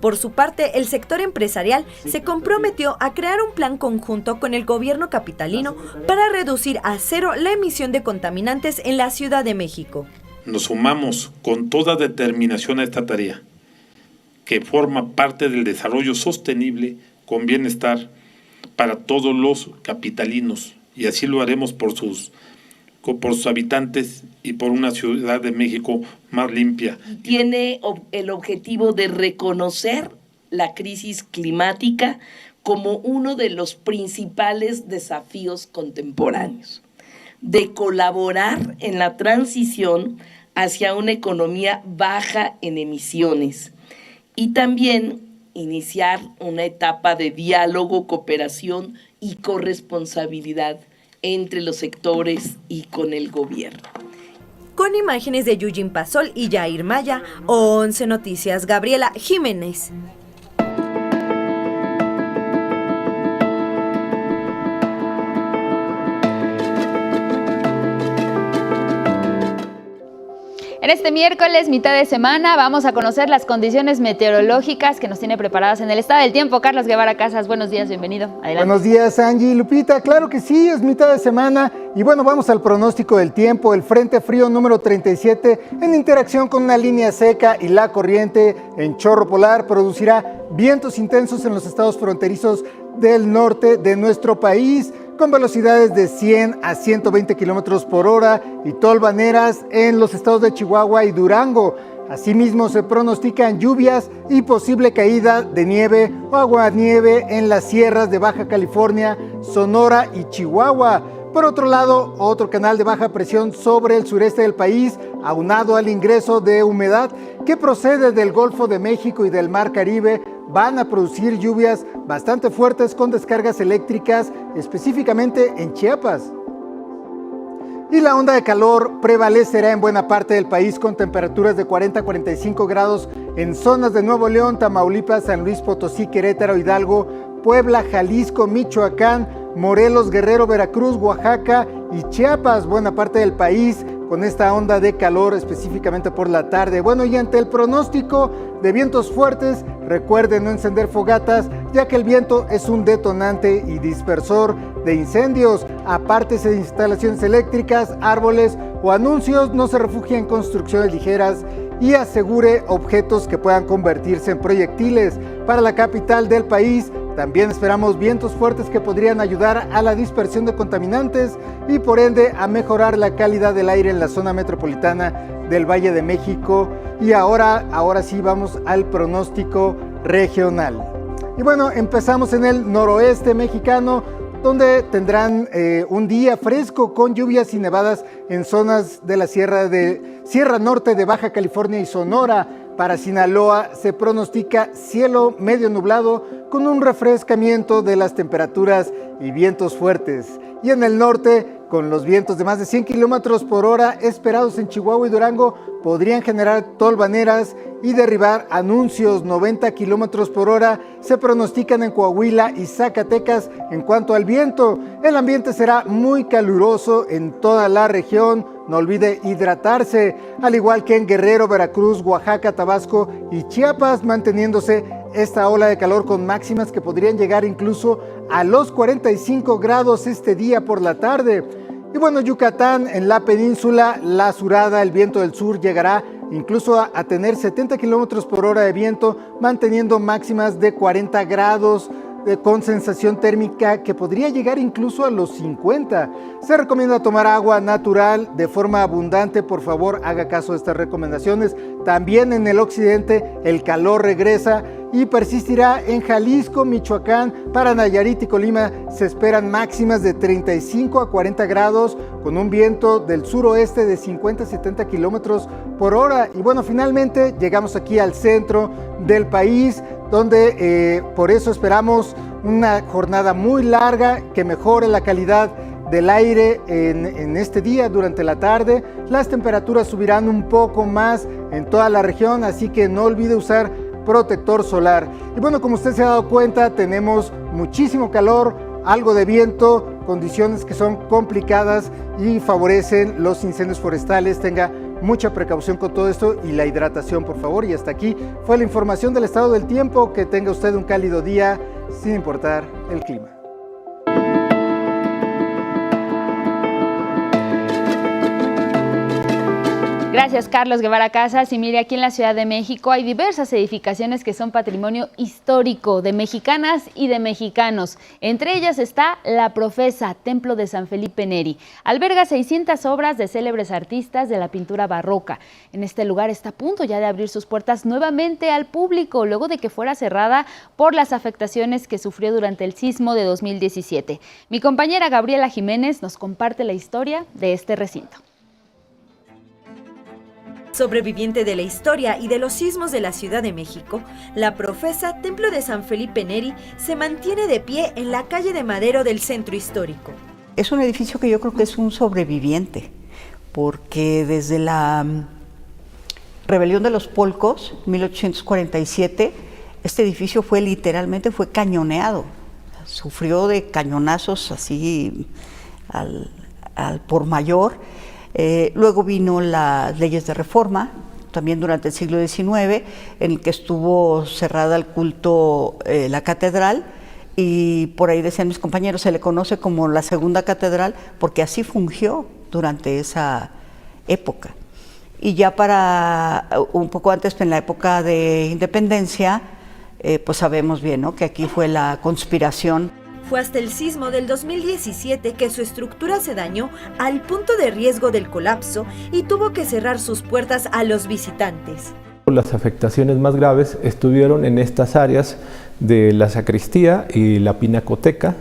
Por su parte, el sector empresarial se comprometió a crear un plan conjunto con el gobierno capitalino para reducir a 0 la emisión de contaminantes en la Ciudad de México. Nos sumamos con toda determinación a esta tarea, que forma parte del desarrollo sostenible con bienestar para todos los capitalinos, y así lo haremos por sus habitantes y por una Ciudad de México más limpia. Tiene el objetivo de reconocer la crisis climática como uno de los principales desafíos contemporáneos, de colaborar en la transición hacia una economía baja en emisiones y también iniciar una etapa de diálogo, cooperación y corresponsabilidad entre los sectores y con el gobierno. Con imágenes de Yujin Pasol y Jair Maya, 11 Noticias, Gabriela Jiménez. En este miércoles, mitad de semana, vamos a conocer las condiciones meteorológicas que nos tiene preparadas en el estado del tiempo. Carlos Guevara Casas, buenos días, bienvenido. Adelante. Buenos días, Angie, Lupita. Claro que sí, es mitad de semana. Y bueno, vamos al pronóstico del tiempo. El Frente Frío número 37, en interacción con una línea seca y la corriente en chorro polar, producirá vientos intensos en los estados fronterizos del norte de nuestro país, con velocidades de 100 a 120 kilómetros por hora y tolvaneras en los estados de Chihuahua y Durango. Asimismo, se pronostican lluvias y posible caída de nieve o aguanieve en las sierras de Baja California, Sonora y Chihuahua. Por otro lado, otro canal de baja presión sobre el sureste del país, aunado al ingreso de humedad que procede del Golfo de México y del Mar Caribe, van a producir lluvias bastante fuertes con descargas eléctricas, específicamente en Chiapas. Y la onda de calor prevalecerá en buena parte del país con temperaturas de 40 a 45 grados en zonas de Nuevo León, Tamaulipas, San Luis Potosí, Querétaro, Hidalgo, Puebla, Jalisco, Michoacán, Morelos, Guerrero, Veracruz, Oaxaca y Chiapas, buena parte del país con esta onda de calor específicamente por la tarde. Bueno, y ante el pronóstico de vientos fuertes, recuerden no encender fogatas, ya que el viento es un detonante y dispersor de incendios. Apártese de instalaciones eléctricas, árboles o anuncios, no se refugie en construcciones ligeras y asegure objetos que puedan convertirse en proyectiles. Para la capital del país, también esperamos vientos fuertes que podrían ayudar a la dispersión de contaminantes y por ende a mejorar la calidad del aire en la zona metropolitana del Valle de México. Y ahora sí vamos al pronóstico regional. Y bueno, empezamos en el noroeste mexicano, donde tendrán un día fresco con lluvias y nevadas en zonas de la Sierra Norte de Baja California y Sonora. Para Sinaloa se pronostica cielo medio nublado con un refrescamiento de las temperaturas y vientos fuertes. y en el norte, con los vientos de más de 100 kilómetros por hora esperados en Chihuahua y Durango, podrían generar tolvaneras y derribar anuncios. 90 kilómetros por hora se pronostican en Coahuila y Zacatecas. En cuanto al viento, el ambiente será muy caluroso en toda la región. No olvide hidratarse, al igual que en Guerrero, Veracruz, Oaxaca, Tabasco y Chiapas, manteniéndose esta ola de calor con máximas que podrían llegar incluso a los 45 grados este día por la tarde. Y bueno, Yucatán, en la península, la Surada, el viento del sur llegará incluso a tener 70 kilómetros por hora de viento, manteniendo máximas de 40 grados, con sensación térmica que podría llegar incluso a los 50. Se recomienda tomar agua natural de forma abundante. Por favor, haga caso de estas recomendaciones. También en el occidente el calor regresa y persistirá en Jalisco, Michoacán, para Nayarit y Colima. Se esperan máximas de 35 a 40 grados con un viento del suroeste de 50 a 70 kilómetros por hora. Y bueno, finalmente llegamos aquí al centro del país, donde por eso esperamos una jornada muy larga que mejore la calidad del aire en este día durante la tarde. Las temperaturas subirán un poco más en toda la región, así que no olvide usar protector solar. Y bueno, como usted se ha dado cuenta, tenemos muchísimo calor, algo de viento, condiciones que son complicadas y favorecen los incendios forestales. Tenga mucha precaución con todo esto y la hidratación, por favor. Y hasta aquí fue la información del estado del tiempo. Que tenga usted un cálido día sin importar el clima. Gracias, Carlos Guevara Casas. Y mire, aquí en la Ciudad de México hay diversas edificaciones que son patrimonio histórico de mexicanas y de mexicanos. Entre ellas está La Profesa, Templo de San Felipe Neri. Alberga 600 obras de célebres artistas de la pintura barroca. En este lugar está a punto ya de abrir sus puertas nuevamente al público, luego de que fuera cerrada por las afectaciones que sufrió durante el sismo de 2017. Mi compañera Gabriela Jiménez nos comparte la historia de este recinto. Sobreviviente de la historia y de los sismos de la Ciudad de México, La Profesa, Templo de San Felipe Neri, se mantiene de pie en la calle de Madero del centro histórico. Es un edificio que yo creo que es un sobreviviente, porque desde la rebelión de los Polcos, 1847, este edificio fue cañoneado. Sufrió de cañonazos así al por mayor. Luego vino las leyes de reforma, también durante el siglo XIX, en el que estuvo cerrada al culto la catedral, y por ahí decían mis compañeros, se le conoce como la segunda catedral, porque así fungió durante esa época. Y ya para un poco antes, en la época de independencia, pues sabemos bien, ¿no?, que aquí fue la conspiración. Fue hasta el sismo del 2017 que su estructura se dañó al punto de riesgo del colapso y tuvo que cerrar sus puertas a los visitantes. Las afectaciones más graves estuvieron en estas áreas de la sacristía y la pinacoteca,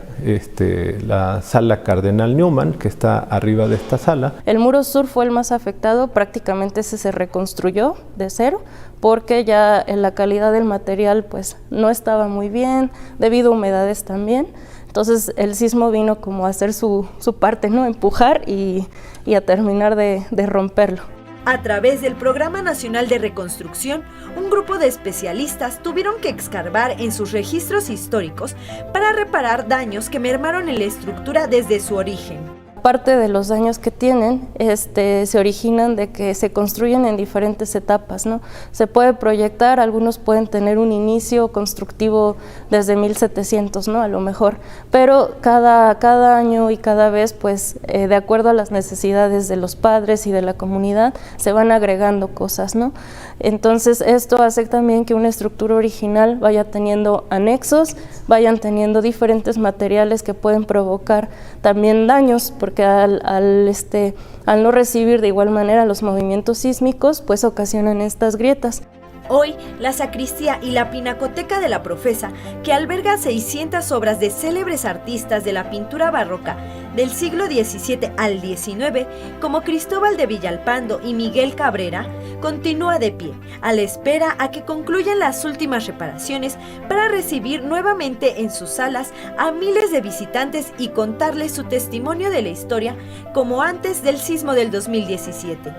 la sala Cardenal Newman, que está arriba de esta sala. El muro sur fue el más afectado, prácticamente se reconstruyó de cero, porque ya la calidad del material pues no estaba muy bien, debido a humedades también. Entonces el sismo vino como a hacer su parte, ¿no?, empujar y a terminar de romperlo. A través del Programa Nacional de Reconstrucción, un grupo de especialistas tuvieron que excavar en sus registros históricos para reparar daños que mermaron en la estructura desde su origen. Parte de los daños que tienen se originan de que se construyen en diferentes etapas, ¿no? Se puede proyectar, algunos pueden tener un inicio constructivo desde 1700, ¿no?, a lo mejor, pero cada año y cada vez, pues, de acuerdo a las necesidades de los padres y de la comunidad, se van agregando cosas, ¿no? Entonces esto hace también que una estructura original vaya teniendo anexos, vayan teniendo diferentes materiales que pueden provocar también daños, porque al no recibir de igual manera los movimientos sísmicos, pues ocasionan estas grietas. Hoy, la sacristía y la pinacoteca de La Profesa, que alberga 600 obras de célebres artistas de la pintura barroca, del siglo XVII al XIX, como Cristóbal de Villalpando y Miguel Cabrera, continúa de pie, a la espera a que concluyan las últimas reparaciones para recibir nuevamente en sus salas a miles de visitantes y contarles su testimonio de la historia como antes del sismo del 2017.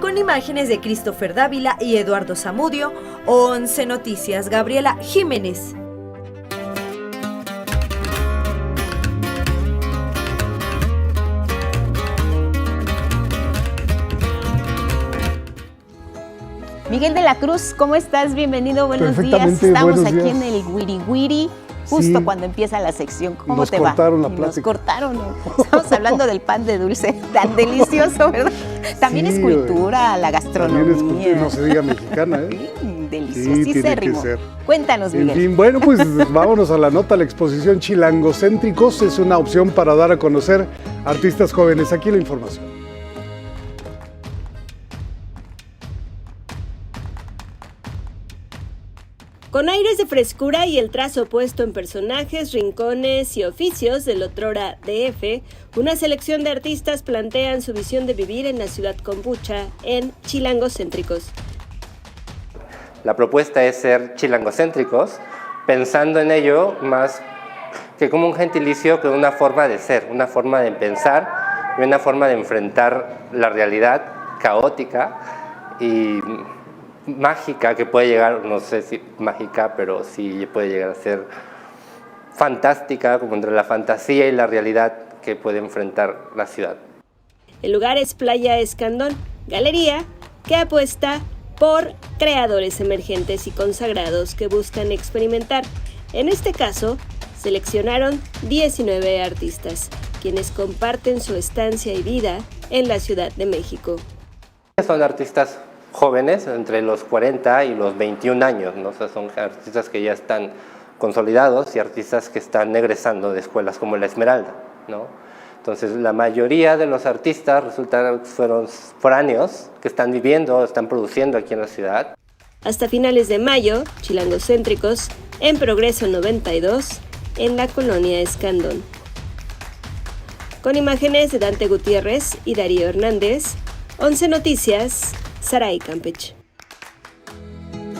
Con imágenes de Christopher Dávila y Eduardo Zamudio, 11 Noticias, Gabriela Jiménez. Miguel de la Cruz, ¿cómo estás? Bienvenido, buenos días. Estamos aquí en el Wiri Wiri, justo cuando empieza la sección. ¿Cómo te va? Nos cortaron la plática. Nos cortaron. Estamos hablando del pan de dulce, tan delicioso, ¿verdad? También es cultura, la gastronomía. También es cultura, no se diga mexicana, ¿eh? Deliciosísimo. Cuéntanos, Miguel. En fin, bueno, pues vámonos a la nota. La exposición Chilangocéntricos es una opción para dar a conocer artistas jóvenes. Aquí la información. Con aires de frescura y el trazo puesto en personajes, rincones y oficios del otrora DF, una selección de artistas plantean su visión de vivir en la ciudad kombucha en Chilangocéntricos. La propuesta es ser chilangocéntricos, pensando en ello más que como un gentilicio, que una forma de ser, una forma de pensar y una forma de enfrentar la realidad caótica y mágica que puede llegar, no sé si mágica, pero sí puede llegar a ser fantástica, como entre la fantasía y la realidad que puede enfrentar la ciudad. El lugar es Playa Escandón, galería que apuesta por creadores emergentes y consagrados que buscan experimentar. En este caso, seleccionaron 19 artistas, quienes comparten su estancia y vida en la Ciudad de México. Son artistas jóvenes, entre los 40 y los 21 años, ¿no? O sea, son artistas que ya están consolidados y artistas que están egresando de escuelas como la Esmeralda, ¿no? Entonces, la mayoría de los artistas fueron foráneos que están viviendo, están produciendo aquí en la ciudad. Hasta finales de mayo, Chilangocéntricos en Progreso 92, en la colonia Escandón. Con imágenes de Dante Gutiérrez y Darío Hernández, 11 Noticias, Saray, Campeche.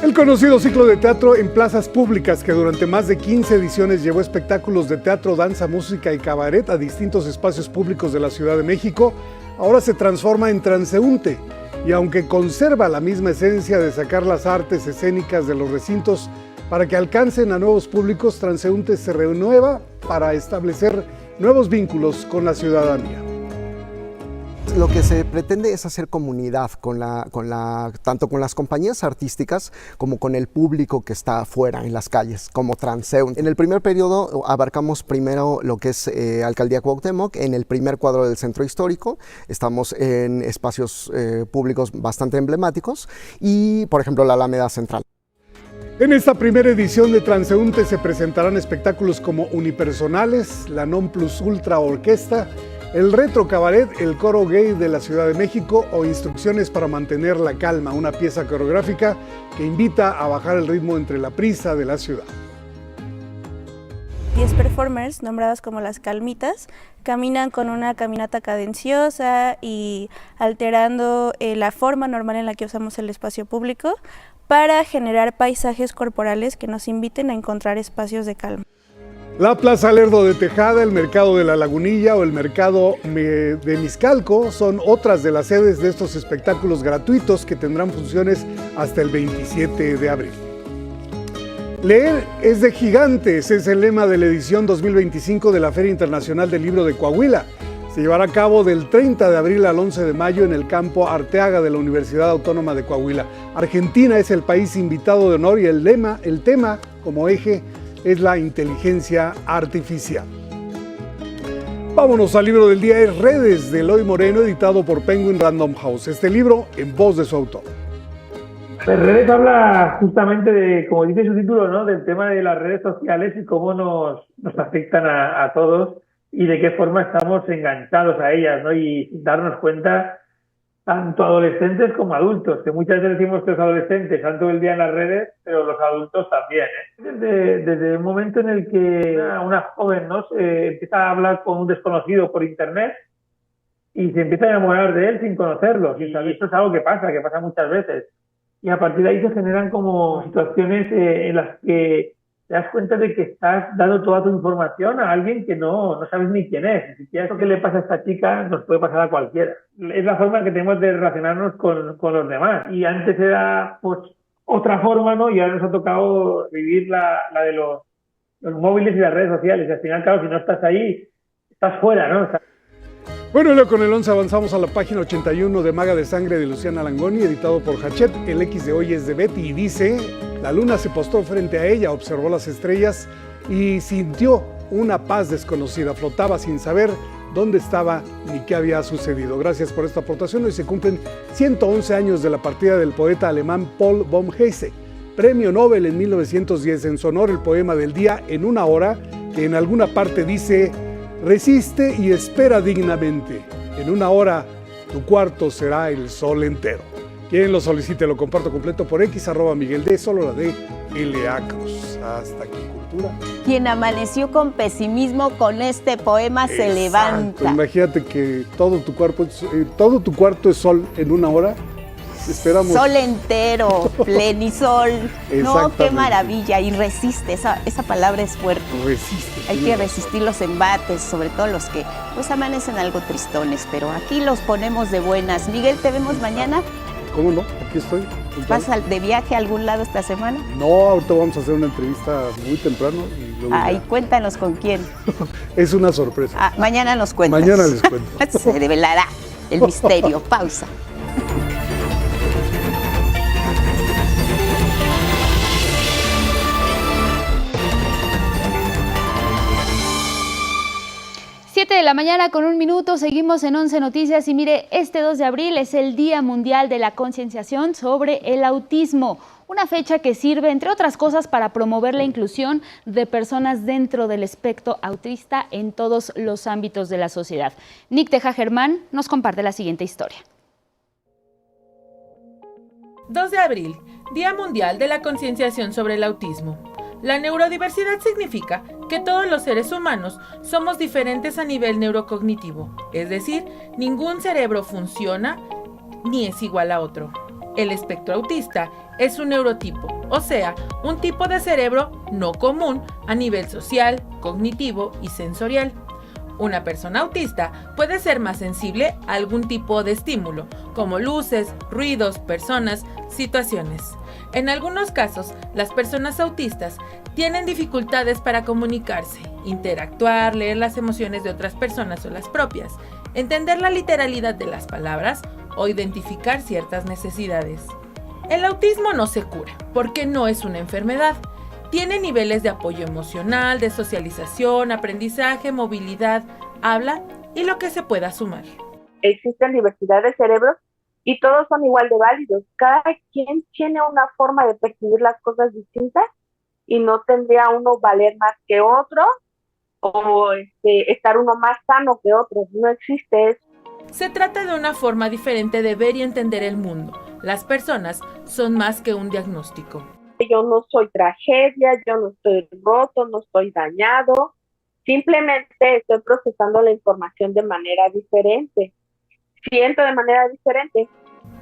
El conocido ciclo de teatro en plazas públicas, que durante más de 15 ediciones llevó espectáculos de teatro, danza, música y cabaret a distintos espacios públicos de la Ciudad de México, ahora se transforma en transeúnte. Y aunque conserva la misma esencia de sacar las artes escénicas de los recintos para que alcancen a nuevos públicos, Transeúnte se renueva para establecer nuevos vínculos con la ciudadanía. Lo que se pretende es hacer comunidad tanto con las compañías artísticas como con el público que está afuera en las calles, como Transeúnte. En el primer periodo abarcamos primero lo que es Alcaldía Cuauhtémoc, en el primer cuadro del Centro Histórico. Estamos en espacios públicos bastante emblemáticos y, por ejemplo, la Alameda Central. En esta primera edición de Transeúnte se presentarán espectáculos como Unipersonales, la Non Plus Ultra Orquesta, el Retro Cabaret, el Coro Gay de la Ciudad de México o Instrucciones para mantener la calma, una pieza coreográfica que invita a bajar el ritmo entre la prisa de la ciudad. 10 performers, nombradas como las Calmitas, caminan con una caminata cadenciosa y alterando la forma normal en la que usamos el espacio público para generar paisajes corporales que nos inviten a encontrar espacios de calma. La Plaza Lerdo de Tejada, el Mercado de la Lagunilla o el Mercado de Mixcalco son otras de las sedes de estos espectáculos gratuitos que tendrán funciones hasta el 27 de abril. Leer es de gigantes, es el lema de la edición 2025 de la Feria Internacional del Libro de Coahuila. Se llevará a cabo del 30 de abril al 11 de mayo en el Campo Arteaga de la Universidad Autónoma de Coahuila. Argentina es el país invitado de honor y el tema como eje es la inteligencia artificial. Vámonos al libro del día, es Redes, de Eloy Moreno, editado por Penguin Random House. Este libro en voz de su autor. Pues Redes habla justamente de, como dice su título, ¿no?, del tema de las redes sociales y cómo nos afectan a todos y de qué forma estamos enganchados a ellas, ¿no?, y darnos cuenta tanto adolescentes como adultos, que muchas veces decimos que los adolescentes están todo el día en las redes, pero los adultos también, ¿eh? Desde el momento en el que una joven, ¿no?, se empieza a hablar con un desconocido por internet y se empieza a enamorar de él sin conocerlo, sin saber. Esto es algo que pasa muchas veces. Y a partir de ahí se generan como situaciones en las que te das cuenta de que estás dando toda tu información a alguien que no sabes ni quién es. Ni siquiera eso que le pasa a esta chica nos puede pasar a cualquiera. Es la forma que tenemos de relacionarnos con los demás. Y antes era pues otra forma, ¿no? Y ahora nos ha tocado vivir la de los móviles y las redes sociales. Y al final, claro, si no estás ahí, estás fuera, ¿no? Bueno, y luego con el 11 avanzamos a la página 81 de Maga de Sangre de Luciana Langoni, editado por Hachette. El X de hoy es de Betty y dice: la luna se postró frente a ella, observó las estrellas y sintió una paz desconocida. Flotaba sin saber dónde estaba ni qué había sucedido. Gracias por esta aportación. Hoy se cumplen 111 años de la partida del poeta alemán Paul von Heyse, premio Nobel en 1910. En su honor, el poema del día En una hora, que en alguna parte dice: resiste y espera dignamente. En una hora tu cuarto será el sol entero. Quien lo solicite lo comparto completo por X, @MiguelD, solo la de L.A. Cruz. Hasta aquí, Cultura. Quien amaneció con pesimismo con este poema se levanta. Imagínate que todo tu cuarto es sol en una hora. Esperamos. Sol entero, plenisol. No, qué maravilla. Y resiste, esa palabra es fuerte. Resiste. Hay que resistir los embates, sobre todo los que pues amanecen algo tristones, pero aquí los ponemos de buenas. Miguel, ¿te vemos mañana? ¿Cómo no? Aquí estoy. ¿Vas de viaje a algún lado esta semana? No, ahorita vamos a hacer una entrevista muy temprano. Y luego ay, cuéntanos con quién. Es una sorpresa. Mañana nos cuentas. Mañana les cuento. Se develará el misterio. Pausa. De la mañana con 1 minuto, seguimos en 11 Noticias y mire, este 2 de abril es el Día Mundial de la Concienciación sobre el Autismo, una fecha que sirve, entre otras cosas, para promover la inclusión de personas dentro del espectro autista en todos los ámbitos de la sociedad. Nick Teja Germán nos comparte la siguiente historia. 2 de abril, Día Mundial de la Concienciación sobre el Autismo. La neurodiversidad significa que todos los seres humanos somos diferentes a nivel neurocognitivo, es decir, ningún cerebro funciona ni es igual a otro. El espectro autista es un neurotipo, o sea, un tipo de cerebro no común a nivel social, cognitivo y sensorial. Una persona autista puede ser más sensible a algún tipo de estímulo, como luces, ruidos, personas, situaciones. En algunos casos, las personas autistas tienen dificultades para comunicarse, interactuar, leer las emociones de otras personas o las propias, entender la literalidad de las palabras o identificar ciertas necesidades. El autismo no se cura, porque no es una enfermedad. Tiene niveles de apoyo emocional, de socialización, aprendizaje, movilidad, habla y lo que se pueda sumar. Existen diversidad de cerebros y todos son igual de válidos. Cada quien tiene una forma de percibir las cosas distintas y no tendría uno valer más que otro o estar uno más sano que otro. No existe eso. Se trata de una forma diferente de ver y entender el mundo. Las personas son más que un diagnóstico. Yo no soy tragedia, yo no estoy roto, no estoy dañado. Simplemente estoy procesando la información de manera diferente. Siento de manera diferente.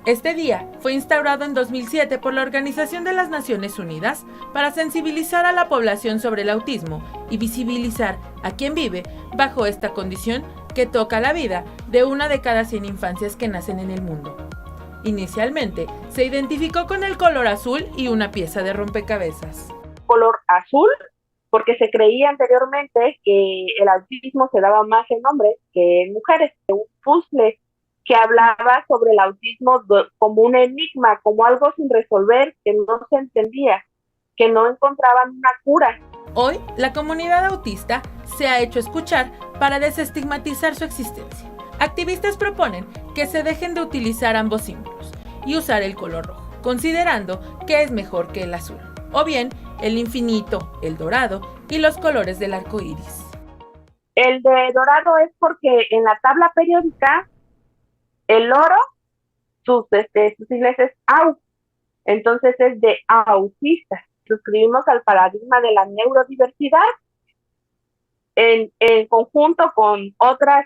Este día fue instaurado en 2007 por la Organización de las Naciones Unidas para sensibilizar a la población sobre el autismo y visibilizar a quien vive bajo esta condición que toca la vida de 1 de cada 100 infancias que nacen en el mundo. Inicialmente se identificó con el color azul y una pieza de rompecabezas. Color azul, porque se creía anteriormente que el autismo se daba más en hombres que en mujeres. Un puzzle que hablaba sobre el autismo como un enigma, como algo sin resolver, que no se entendía, que no encontraban una cura. Hoy, la comunidad autista se ha hecho escuchar para desestigmatizar su existencia. Activistas proponen que se dejen de utilizar ambos símbolos y usar el color rojo, considerando que es mejor que el azul, o bien el infinito, el dorado y los colores del arco iris. El de dorado es porque en la tabla periódica el oro sus siglas es AU, entonces es de autistas. Suscribimos al paradigma de la neurodiversidad en conjunto con otras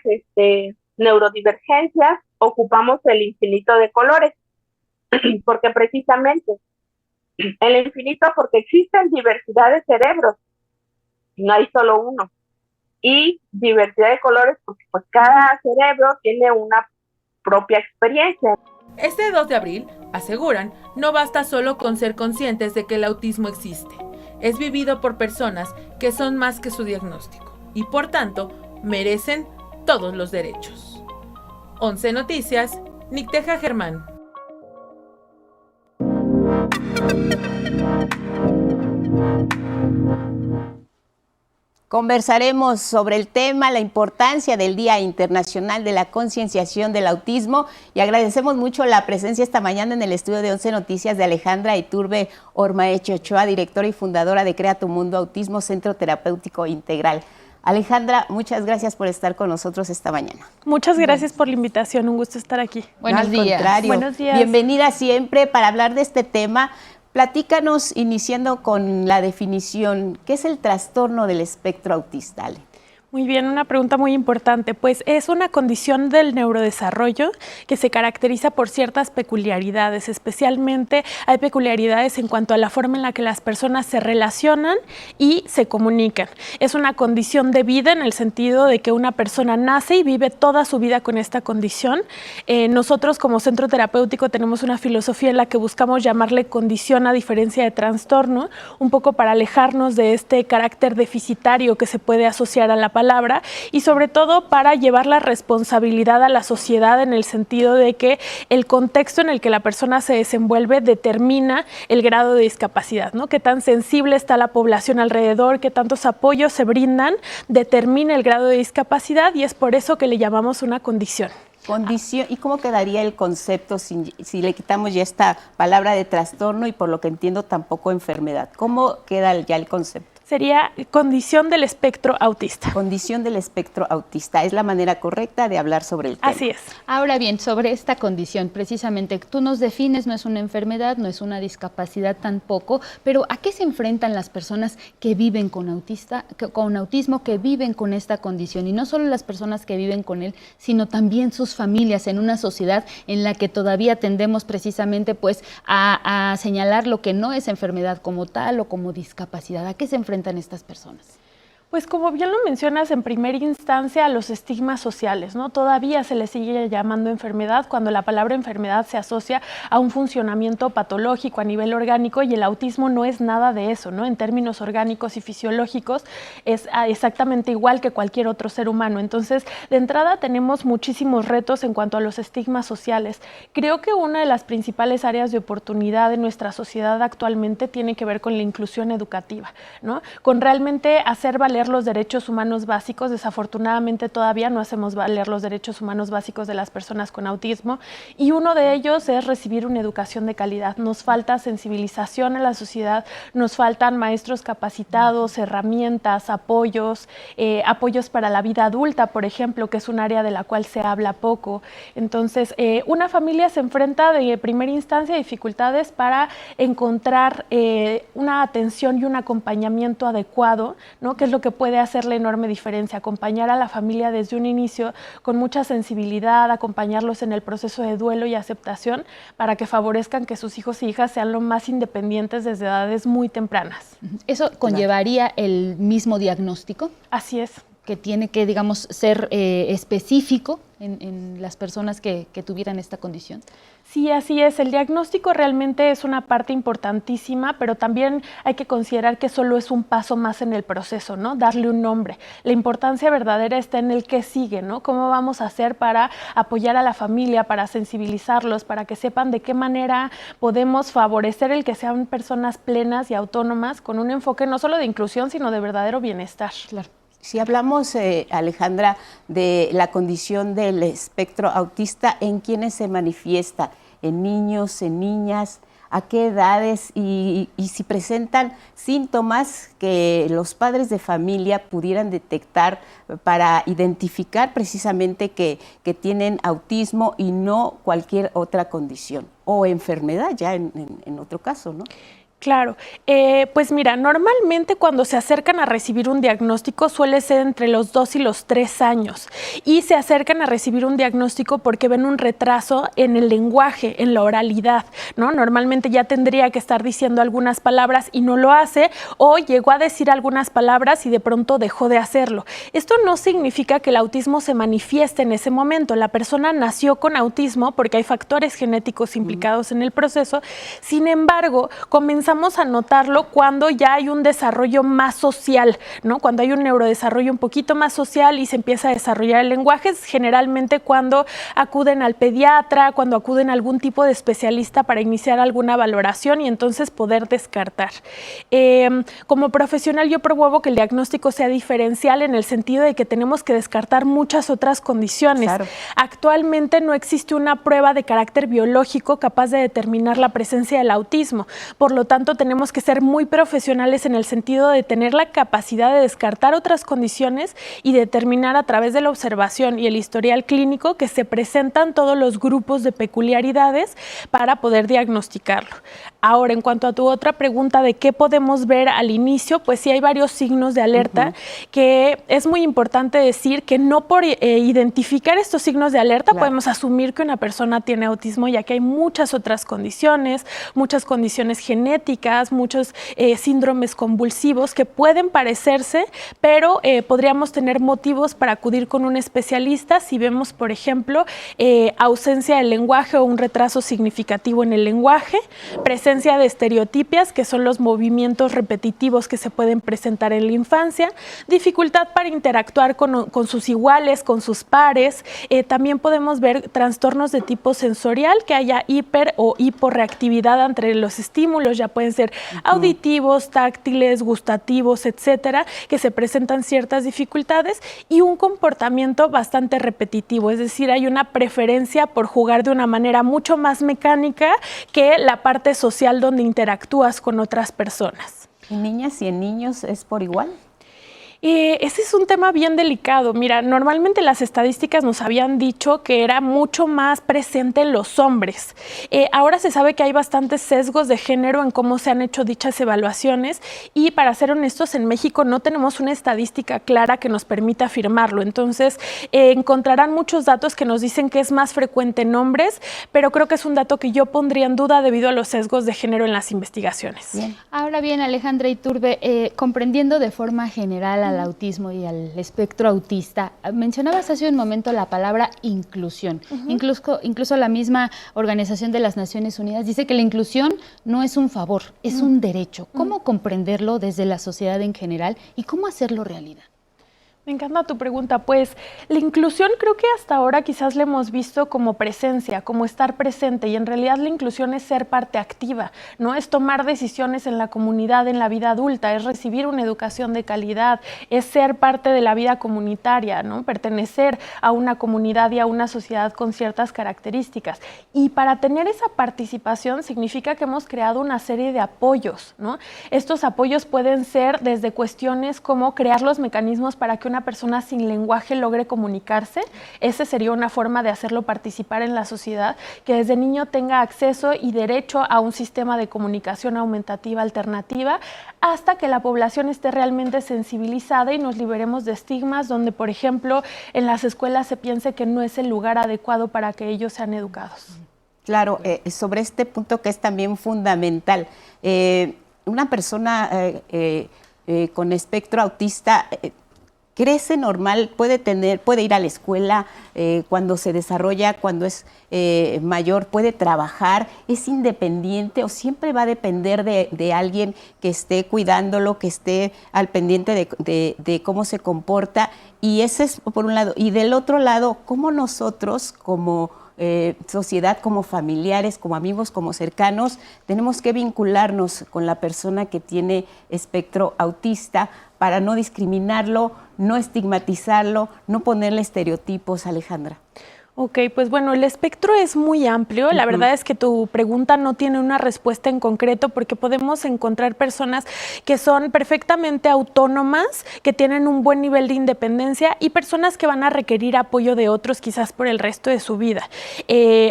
neurodivergencias, ocupamos el infinito de colores, porque precisamente el infinito, porque existen diversidad de cerebros, no hay solo uno, y diversidad de colores porque pues cada cerebro tiene una propia experiencia. Este 2 de abril, aseguran, no basta solo con ser conscientes de que el autismo existe. Es vivido por personas que son más que su diagnóstico y por tanto merecen todos los derechos. 11 Noticias, Nicteja Germán. Conversaremos sobre el tema, la importancia del Día Internacional de la Concienciación del Autismo, y agradecemos mucho la presencia esta mañana en el estudio de 11 Noticias de Alejandra Iturbe Ormaeche Ochoa, directora y fundadora de Crea tu Mundo Autismo, Centro Terapéutico Integral. Alejandra, muchas gracias por estar con nosotros esta mañana. Muchas gracias por la invitación, un gusto estar aquí. Buenos días. Contrario, buenos días. Bienvenida siempre para hablar de este tema. Platícanos, iniciando con la definición, ¿qué es el trastorno del espectro autista, Ale? Muy bien, una pregunta muy importante. Pues es una condición del neurodesarrollo que se caracteriza por ciertas peculiaridades. Especialmente hay peculiaridades en cuanto a la forma en la que las personas se relacionan y se comunican. Es una condición de vida en el sentido de que una persona nace y vive toda su vida con esta condición. Nosotros como centro terapéutico tenemos una filosofía en la que buscamos llamarle condición a diferencia de trastorno, un poco para alejarnos de este carácter deficitario que se puede asociar a la palabra, y sobre todo para llevar la responsabilidad a la sociedad en el sentido de que el contexto en el que la persona se desenvuelve determina el grado de discapacidad, ¿no? Qué tan sensible está la población alrededor, qué tantos apoyos se brindan, determina el grado de discapacidad, y es por eso que le llamamos una condición. Condición, ¿y cómo quedaría el concepto si le quitamos ya esta palabra de trastorno y, por lo que entiendo, tampoco enfermedad? ¿Cómo queda ya el concepto? Sería condición del espectro autista. Condición del espectro autista, es la manera correcta de hablar sobre el tema. Así es. Ahora bien, sobre esta condición, precisamente, tú nos defines, no es una enfermedad, no es una discapacidad tampoco, pero ¿a qué se enfrentan las personas que viven con autismo, que viven con esta condición? Y no solo las personas que viven con él, sino también sus familias, en una sociedad en la que todavía tendemos precisamente pues a señalar lo que no es enfermedad como tal o como discapacidad. ¿A qué se enfrentan estas personas? Pues como bien lo mencionas, en primera instancia a los estigmas sociales, ¿no? Todavía se le sigue llamando enfermedad cuando la palabra enfermedad se asocia a un funcionamiento patológico a nivel orgánico, y el autismo no es nada de eso, ¿no? En términos orgánicos y fisiológicos es exactamente igual que cualquier otro ser humano. Entonces, de entrada tenemos muchísimos retos en cuanto a los estigmas sociales. Creo que una de las principales áreas de oportunidad de nuestra sociedad actualmente tiene que ver con la inclusión educativa, ¿no? Con realmente hacer valer los derechos humanos básicos. Desafortunadamente todavía no hacemos valer los derechos humanos básicos de las personas con autismo, y uno de ellos es recibir una educación de calidad. Nos falta sensibilización a la sociedad, nos faltan maestros capacitados, herramientas, apoyos para la vida adulta, por ejemplo, que es un área de la cual se habla poco. Entonces, una familia se enfrenta de primera instancia a dificultades para encontrar una atención y un acompañamiento adecuado, ¿no? Que es lo que puede hacer la enorme diferencia, acompañar a la familia desde un inicio con mucha sensibilidad, acompañarlos en el proceso de duelo y aceptación para que favorezcan que sus hijos y hijas sean lo más independientes desde edades muy tempranas. ¿Eso conllevaría el mismo diagnóstico? Así es. Que tiene que, digamos, ser específico en las personas que tuvieran esta condición. Sí, así es. El diagnóstico realmente es una parte importantísima, pero también hay que considerar que solo es un paso más en el proceso, ¿no? Darle un nombre. La importancia verdadera está en el qué sigue, ¿no? ¿Cómo vamos a hacer para apoyar a la familia, para sensibilizarlos, para que sepan de qué manera podemos favorecer el que sean personas plenas y autónomas con un enfoque no solo de inclusión, sino de verdadero bienestar? Claro. Si hablamos, Alejandra, de la condición del espectro autista, ¿en quiénes se manifiesta? ¿En niños, en niñas? a qué edades y si presentan síntomas que los padres de familia pudieran detectar para identificar precisamente que tienen autismo y no cualquier otra condición o enfermedad ya en otro caso, ¿no? Claro, pues mira, normalmente cuando se acercan a recibir un diagnóstico suele ser entre los 2 y los 3 años y se acercan a recibir un diagnóstico porque ven un retraso en el lenguaje, en la oralidad, ¿no? Normalmente ya tendría que estar diciendo algunas palabras y no lo hace, o llegó a decir algunas palabras y de pronto dejó de hacerlo. Esto no significa que el autismo se manifieste en ese momento. La persona nació con autismo porque hay factores genéticos implicados en el proceso. Sin embargo, comenzamos a notarlo cuando ya hay un desarrollo más social, ¿no? Cuando hay un neurodesarrollo un poquito más social y se empieza a desarrollar el lenguaje, es generalmente cuando acuden al pediatra, cuando acuden a algún tipo de especialista para iniciar alguna valoración y entonces poder descartar. Como profesional yo promuevo que el diagnóstico sea diferencial en el sentido de que tenemos que descartar muchas otras condiciones. Claro. Actualmente no existe una prueba de carácter biológico capaz de determinar la presencia del autismo. Por lo tanto, tenemos que ser muy profesionales en el sentido de tener la capacidad de descartar otras condiciones y determinar a través de la observación y el historial clínico que se presentan todos los grupos de peculiaridades para poder diagnosticarlo. Ahora, en cuanto a tu otra pregunta de qué podemos ver al inicio, pues sí hay varios signos de alerta que es muy importante decir que no por identificar estos signos de alerta podemos asumir que una persona tiene autismo, ya que hay muchas otras condiciones genéticas, muchos síndromes convulsivos que pueden parecerse, pero podríamos tener motivos para acudir con un especialista si vemos, por ejemplo, ausencia del lenguaje o un retraso significativo en el lenguaje, presencia de estereotipias, que son los movimientos repetitivos que se pueden presentar en la infancia, dificultad para interactuar con sus iguales, con sus pares. También podemos ver trastornos de tipo sensorial, que haya hiper o hiporreactividad entre los estímulos, ya pueden ser auditivos, táctiles, gustativos, etcétera, que se presentan ciertas dificultades, y un comportamiento bastante repetitivo, es decir, hay una preferencia por jugar de una manera mucho más mecánica que la parte social donde interactúas con otras personas. ¿En niñas y en niños es por igual? Ese es un tema bien delicado. Mira, normalmente las estadísticas nos habían dicho que era mucho más presente en los hombres. Ahora se sabe que hay bastantes sesgos de género en cómo se han hecho dichas evaluaciones y, para ser honestos, en México no tenemos una estadística clara que nos permita afirmarlo. Entonces, encontrarán muchos datos que nos dicen que es más frecuente en hombres, pero creo que es un dato que yo pondría en duda debido a los sesgos de género en las investigaciones. Bien. Ahora bien, Alejandra Iturbe, comprendiendo de forma general al autismo y al espectro autista, mencionabas hace un momento la palabra inclusión. Incluso la misma Organización de las Naciones Unidas dice que la inclusión no es un favor, es un derecho. ¿Cómo comprenderlo desde la sociedad en general y cómo hacerlo realidad? Me encanta tu pregunta. Pues la inclusión creo que hasta ahora quizás la hemos visto como presencia, como estar presente, y en realidad la inclusión es ser parte activa, ¿no? Es tomar decisiones en la comunidad, en la vida adulta, es recibir una educación de calidad, es ser parte de la vida comunitaria, ¿no? Pertenecer a una comunidad y a una sociedad con ciertas características. Y para tener esa participación significa que hemos creado una serie de apoyos, ¿no? Estos apoyos pueden ser desde cuestiones como crear los mecanismos para que una persona sin lenguaje logre comunicarse. Esa sería una forma de hacerlo participar en la sociedad, que desde niño tenga acceso y derecho a un sistema de comunicación aumentativa alternativa, hasta que la población esté realmente sensibilizada y nos liberemos de estigmas donde, por ejemplo, en las escuelas se piense que no es el lugar adecuado para que ellos sean educados. Claro, sobre este punto que es también fundamental, una persona con espectro autista crece normal, puede ir a la escuela, cuando se desarrolla, cuando es mayor, puede trabajar, es independiente o siempre va a depender de alguien que esté cuidándolo, que esté al pendiente de cómo se comporta. Y ese es por un lado. Y del otro lado, cómo nosotros como sociedad, como familiares, como amigos, como cercanos, tenemos que vincularnos con la persona que tiene espectro autista para no discriminarlo, no estigmatizarlo, no ponerle estereotipos, Alejandra. Ok, pues bueno, el espectro es muy amplio. La verdad es que tu pregunta no tiene una respuesta en concreto porque podemos encontrar personas que son perfectamente autónomas, que tienen un buen nivel de independencia y personas que van a requerir apoyo de otros quizás por el resto de su vida.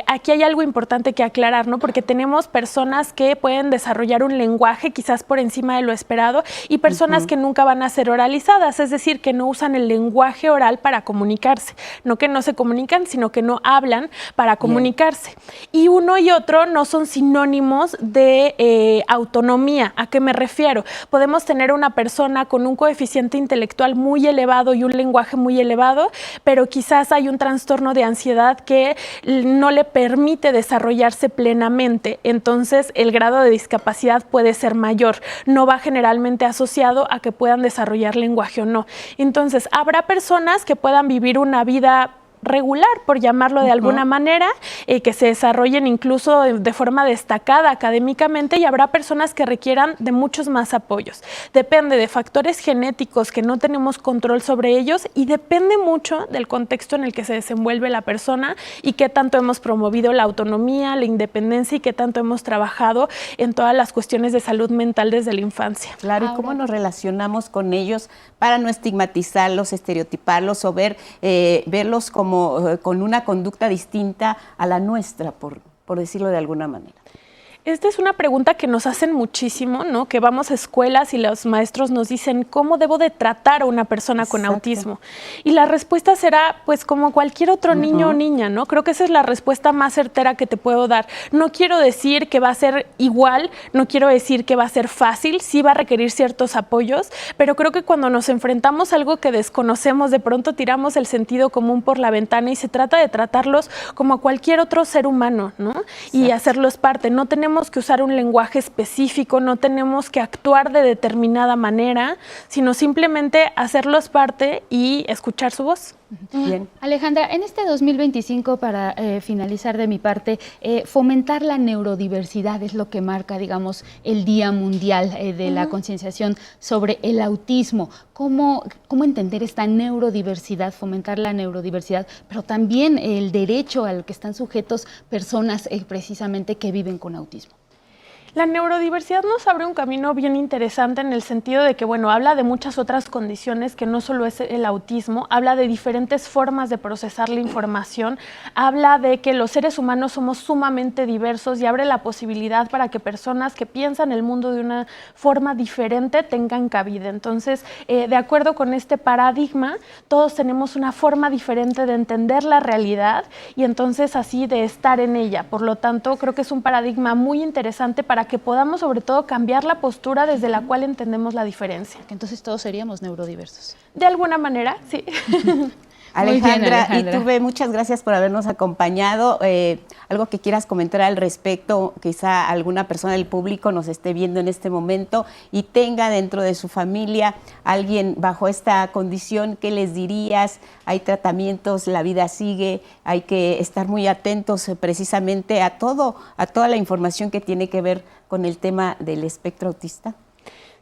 Aquí hay algo importante que aclarar, ¿no? Porque tenemos personas que pueden desarrollar un lenguaje quizás por encima de lo esperado y personas que nunca van a ser oralizadas, es decir, que no usan el lenguaje oral para comunicarse. No que no se comunican, sino que no hablan para comunicarse. Y uno y otro no son sinónimos de autonomía. ¿A qué me refiero? Podemos tener una persona con un coeficiente intelectual muy elevado y un lenguaje muy elevado, pero quizás hay un trastorno de ansiedad que no le permite desarrollarse plenamente. Entonces, el grado de discapacidad puede ser mayor. No va generalmente asociado a que puedan desarrollar lenguaje o no. Entonces, habrá personas que puedan vivir una vida regular, por llamarlo de alguna manera, que se desarrollen incluso de forma destacada académicamente, y habrá personas que requieran de muchos más apoyos. Depende de factores genéticos que no tenemos control sobre ellos y depende mucho del contexto en el que se desenvuelve la persona y qué tanto hemos promovido la autonomía, la independencia y qué tanto hemos trabajado en todas las cuestiones de salud mental desde la infancia. Claro, y cómo nos relacionamos con ellos para no estigmatizarlos, estereotiparlos o verlos como con una conducta distinta a la nuestra, por decirlo de alguna manera. Esta es una pregunta que nos hacen muchísimo, ¿no? Que vamos a escuelas y los maestros nos dicen ¿cómo debo de tratar a una persona con autismo? Y la respuesta será pues como cualquier otro niño o niña, ¿no? Creo que esa es la respuesta más certera que te puedo dar. No quiero decir que va a ser igual, no quiero decir que va a ser fácil, sí va a requerir ciertos apoyos, pero creo que cuando nos enfrentamos a algo que desconocemos, de pronto tiramos el sentido común por la ventana y se trata de tratarlos como cualquier otro ser humano, ¿no? Y hacerlos parte. No tenemos que usar un lenguaje específico, no tenemos que actuar de determinada manera, sino simplemente hacerlos parte y escuchar su voz. Bien. Alejandra, en este 2025, para finalizar de mi parte, fomentar la neurodiversidad es lo que marca, digamos, el Día Mundial de la concienciación sobre el autismo. ¿Cómo entender esta neurodiversidad, fomentar la neurodiversidad, pero también el derecho al que están sujetos personas precisamente que viven con autismo? La neurodiversidad nos abre un camino bien interesante en el sentido de que, bueno, habla de muchas otras condiciones que no solo es el autismo, habla de diferentes formas de procesar la información, habla de que los seres humanos somos sumamente diversos y abre la posibilidad para que personas que piensan el mundo de una forma diferente tengan cabida. Entonces, de acuerdo con este paradigma, todos tenemos una forma diferente de entender la realidad y entonces así de estar en ella. Por lo tanto, creo que es un paradigma muy interesante para que podamos sobre todo cambiar la postura desde la cual entendemos la diferencia. Entonces todos seríamos neurodiversos. De alguna manera, sí. Alejandra, y Turbe, muchas gracias por habernos acompañado. Algo que quieras comentar al respecto, quizá alguna persona del público nos esté viendo en este momento y tenga dentro de su familia alguien bajo esta condición, ¿qué les dirías? Hay tratamientos, la vida sigue, hay que estar muy atentos precisamente a toda la información que tiene que ver con el tema del espectro autista.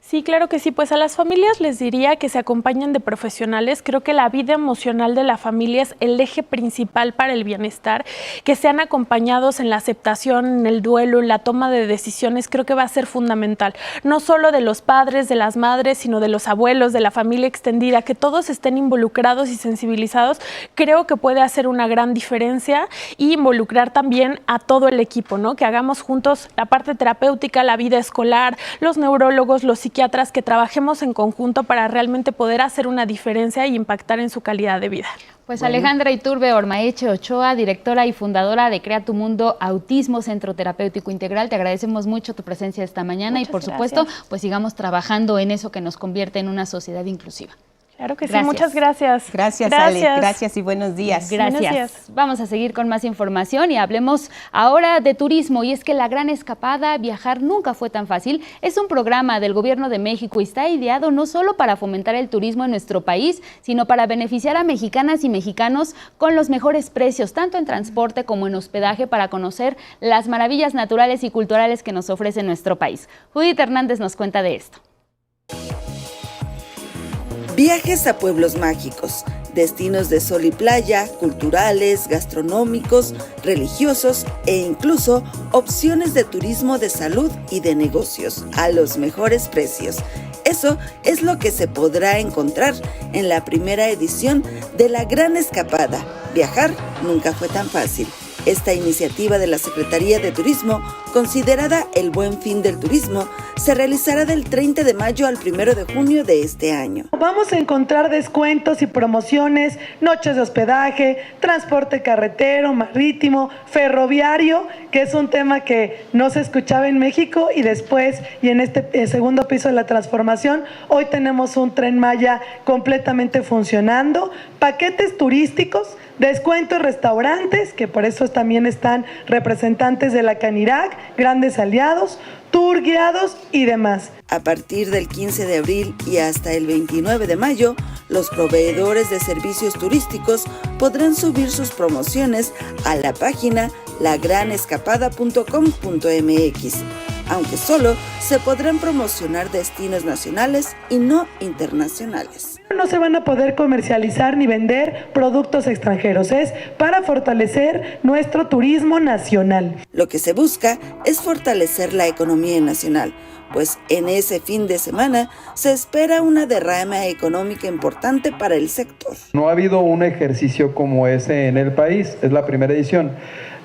Sí, claro que sí. Pues a las familias les diría que se acompañen de profesionales. Creo que la vida emocional de la familia es el eje principal para el bienestar. Que sean acompañados en la aceptación, en el duelo, en la toma de decisiones, creo que va a ser fundamental. No solo de los padres, de las madres, sino de los abuelos, de la familia extendida, que todos estén involucrados y sensibilizados. Creo que puede hacer una gran diferencia y involucrar también a todo el equipo, ¿no? Que hagamos juntos la parte terapéutica, la vida escolar, los neurólogos, los psiquiatras, que trabajemos en conjunto para realmente poder hacer una diferencia y impactar en su calidad de vida. Pues bueno. Alejandra Iturbe Ormaeche Ochoa, directora y fundadora de Crea tu Mundo Autismo, Centro Terapéutico Integral, te agradecemos mucho tu presencia esta mañana. Muchas y por supuesto, pues sigamos trabajando en eso que nos convierte en una sociedad inclusiva. Claro que sí, muchas gracias. Gracias, Ale, gracias y buenos días. Gracias. Buenos días. Vamos a seguir con más información y hablemos ahora de turismo. Y es que La Gran Escapada, viajar nunca fue tan fácil, es un programa del Gobierno de México y está ideado no solo para fomentar el turismo en nuestro país, sino para beneficiar a mexicanas y mexicanos con los mejores precios, tanto en transporte como en hospedaje, para conocer las maravillas naturales y culturales que nos ofrece nuestro país. Judith Hernández nos cuenta de esto. Viajes a pueblos mágicos, destinos de sol y playa, culturales, gastronómicos, religiosos e incluso opciones de turismo de salud y de negocios a los mejores precios. Eso es lo que se podrá encontrar en la primera edición de La Gran Escapada. Viajar nunca fue tan fácil. Esta iniciativa de la Secretaría de Turismo, considerada el Buen Fin del Turismo, se realizará del 30 de mayo al 1 de junio de este año. Vamos a encontrar descuentos y promociones, noches de hospedaje, transporte carretero, marítimo, ferroviario, que es un tema que no se escuchaba en México, y después, y en este segundo piso de la transformación, hoy tenemos un Tren Maya completamente funcionando, paquetes turísticos, descuentos restaurantes, que por eso también están representantes de la Canirac, grandes aliados, tour guiados y demás. A partir del 15 de abril y hasta el 29 de mayo, los proveedores de servicios turísticos podrán subir sus promociones a la página lagranescapada.com.mx, aunque solo se podrán promocionar destinos nacionales y no internacionales. No se van a poder comercializar ni vender productos extranjeros, es para fortalecer nuestro turismo nacional. Lo que se busca es fortalecer la economía nacional, pues en ese fin de semana se espera una derrama económica importante para el sector. No ha habido un ejercicio como ese en el país, es la primera edición.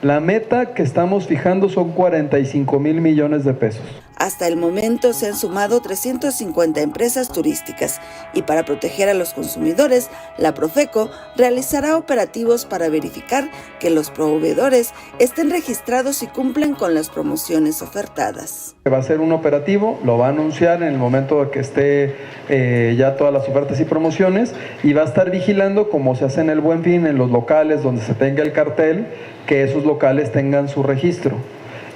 La meta que estamos fijando son 45,000 millones de pesos. Hasta el momento se han sumado 350 empresas turísticas y para proteger a los consumidores, la Profeco realizará operativos para verificar que los proveedores estén registrados y cumplan con las promociones ofertadas. Va a ser un operativo, lo va a anunciar en el momento de que esté ya todas las ofertas y promociones, y va a estar vigilando, como se hace en el Buen Fin, en los locales donde se tenga el cartel, que esos locales tengan su registro.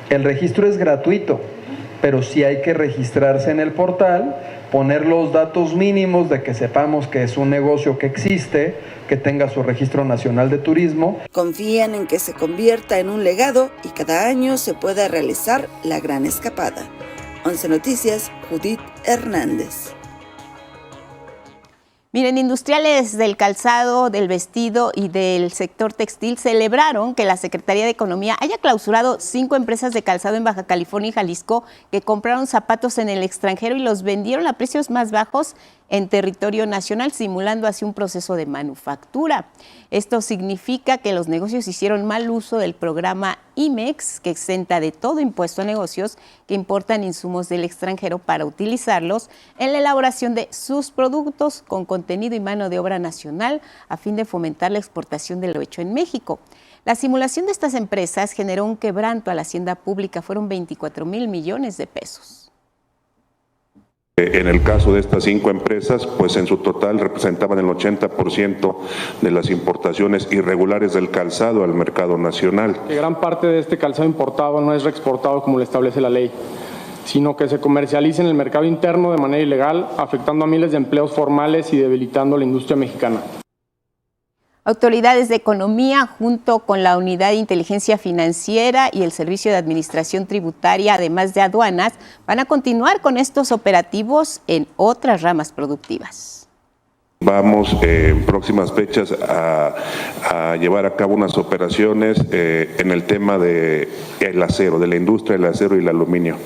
El registro es gratuito, pero sí hay que registrarse en el portal, poner los datos mínimos de que sepamos que es un negocio que existe, que tenga su registro nacional de turismo. Confían en que se convierta en un legado y cada año se pueda realizar la Gran Escapada. 11 Noticias, Judith Hernández. Miren, industriales del calzado, del vestido y del sector textil celebraron que la Secretaría de Economía haya clausurado 5 empresas de calzado en Baja California y Jalisco que compraron zapatos en el extranjero y los vendieron a precios más bajos en territorio nacional, simulando así un proceso de manufactura. Esto significa que los negocios hicieron mal uso del programa IMEX, que exenta de todo impuesto a negocios que importan insumos del extranjero para utilizarlos en la elaboración de sus productos con contenido y mano de obra nacional a fin de fomentar la exportación de lo hecho en México. La simulación de estas empresas generó un quebranto a la hacienda pública, fueron 24,000 millones de pesos. En el caso de estas 5 empresas, pues en su total representaban el 80% de las importaciones irregulares del calzado al mercado nacional. Que gran parte de este calzado importado no es reexportado como lo establece la ley, sino que se comercializa en el mercado interno de manera ilegal, afectando a miles de empleos formales y debilitando la industria mexicana. Autoridades de Economía, junto con la Unidad de Inteligencia Financiera y el Servicio de Administración Tributaria, además de aduanas, van a continuar con estos operativos en otras ramas productivas. Vamos en próximas fechas a llevar a cabo unas operaciones en el tema del acero, de la industria del acero y el aluminio.